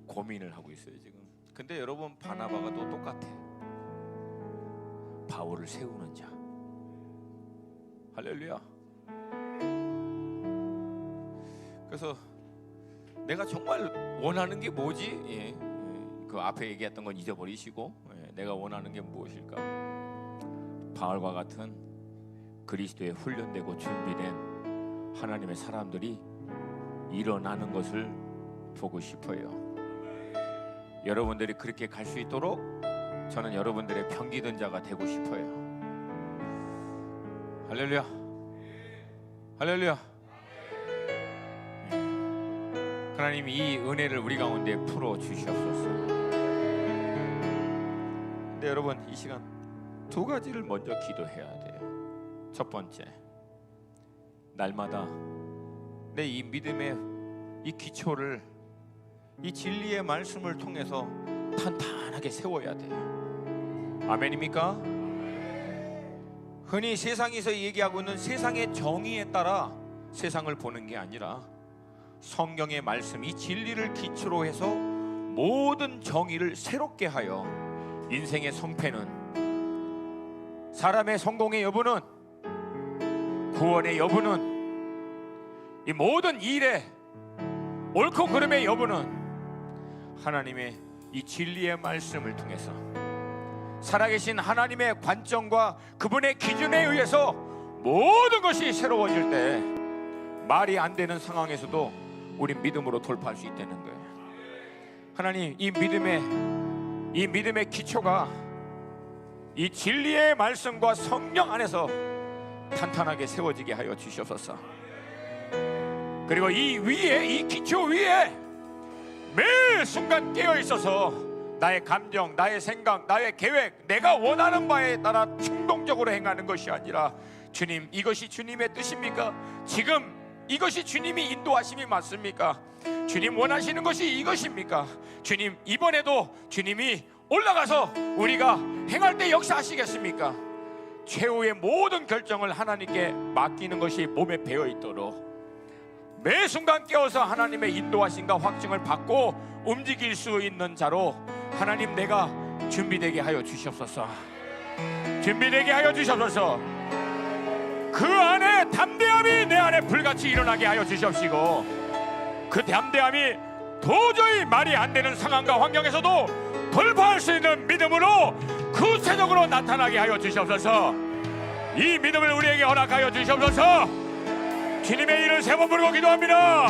고민을 하고 있어요 지금. 근데 여러분 바나바가 또 똑같아. 바울을 세우는 자. 할렐루야. 그래서 내가 정말 원하는 게 뭐지? 그 앞에 얘기했던 건 잊어버리시고 내가 원하는 게 무엇일까? 바울과 같은 그리스도에 훈련되고 준비된 하나님의 사람들이 일어나는 것을 보고 싶어요. 여러분들이 그렇게 갈 수 있도록 저는 여러분들의 병기든 자가 되고 싶어요. 할렐루야, 할렐루야. 하나님 이 은혜를 우리 가운데 풀어 주시옵소서. 근데 여러분 이 시간 두 가지를 먼저 기도해야 돼요. 첫 번째, 날마다 내 이 믿음의 이 기초를 이 진리의 말씀을 통해서 탄탄하게 세워야 돼요. 아멘입니까? 흔히 세상에서 얘기하고 있는 세상의 정의에 따라 세상을 보는 게 아니라 성경의 말씀, 이 진리를 기초로 해서 모든 정의를 새롭게 하여 인생의 성패는, 사람의 성공의 여부는, 구원의 여부는, 이 모든 일의 옳고 그름의 여부는 하나님의 이 진리의 말씀을 통해서 살아계신 하나님의 관점과 그분의 기준에 의해서 모든 것이 새로워질 때 말이 안 되는 상황에서도 우리 믿음으로 돌파할 수 있다는 거예요. 하나님 이 믿음의 기초가 이 진리의 말씀과 성령 안에서 탄탄하게 세워지게 하여 주시옵소서. 그리고 이 위에, 이 기초 위에 매 순간 깨어 있어서 나의 감정, 나의 생각, 나의 계획, 내가 원하는 바에 따라 충동적으로 행하는 것이 아니라 주님, 이것이 주님의 뜻입니까? 지금 이것이 주님이 인도하심이 맞습니까? 주님 원하시는 것이 이것입니까? 주님, 이번에도 주님이 올라가서 우리가 행할 때 역사하시겠습니까? 최후의 모든 결정을 하나님께 맡기는 것이 몸에 배어 있도록 매 순간 깨어서 하나님의 인도하심과 확증을 받고 움직일 수 있는 자로 하나님 내가 준비되게 하여 주시옵소서. 준비되게 하여 주시옵소서. 그 안에 담대함이 내 안에 불같이 일어나게 하여 주시옵시고, 그 담대함이 도저히 말이 안 되는 상황과 환경에서도 돌파할 수 있는 믿음으로 구체적으로 나타나게 하여 주시옵소서. 이 믿음을 우리에게 허락하여 주시옵소서. 주님의 이름을 세 번 부르고 기도합니다.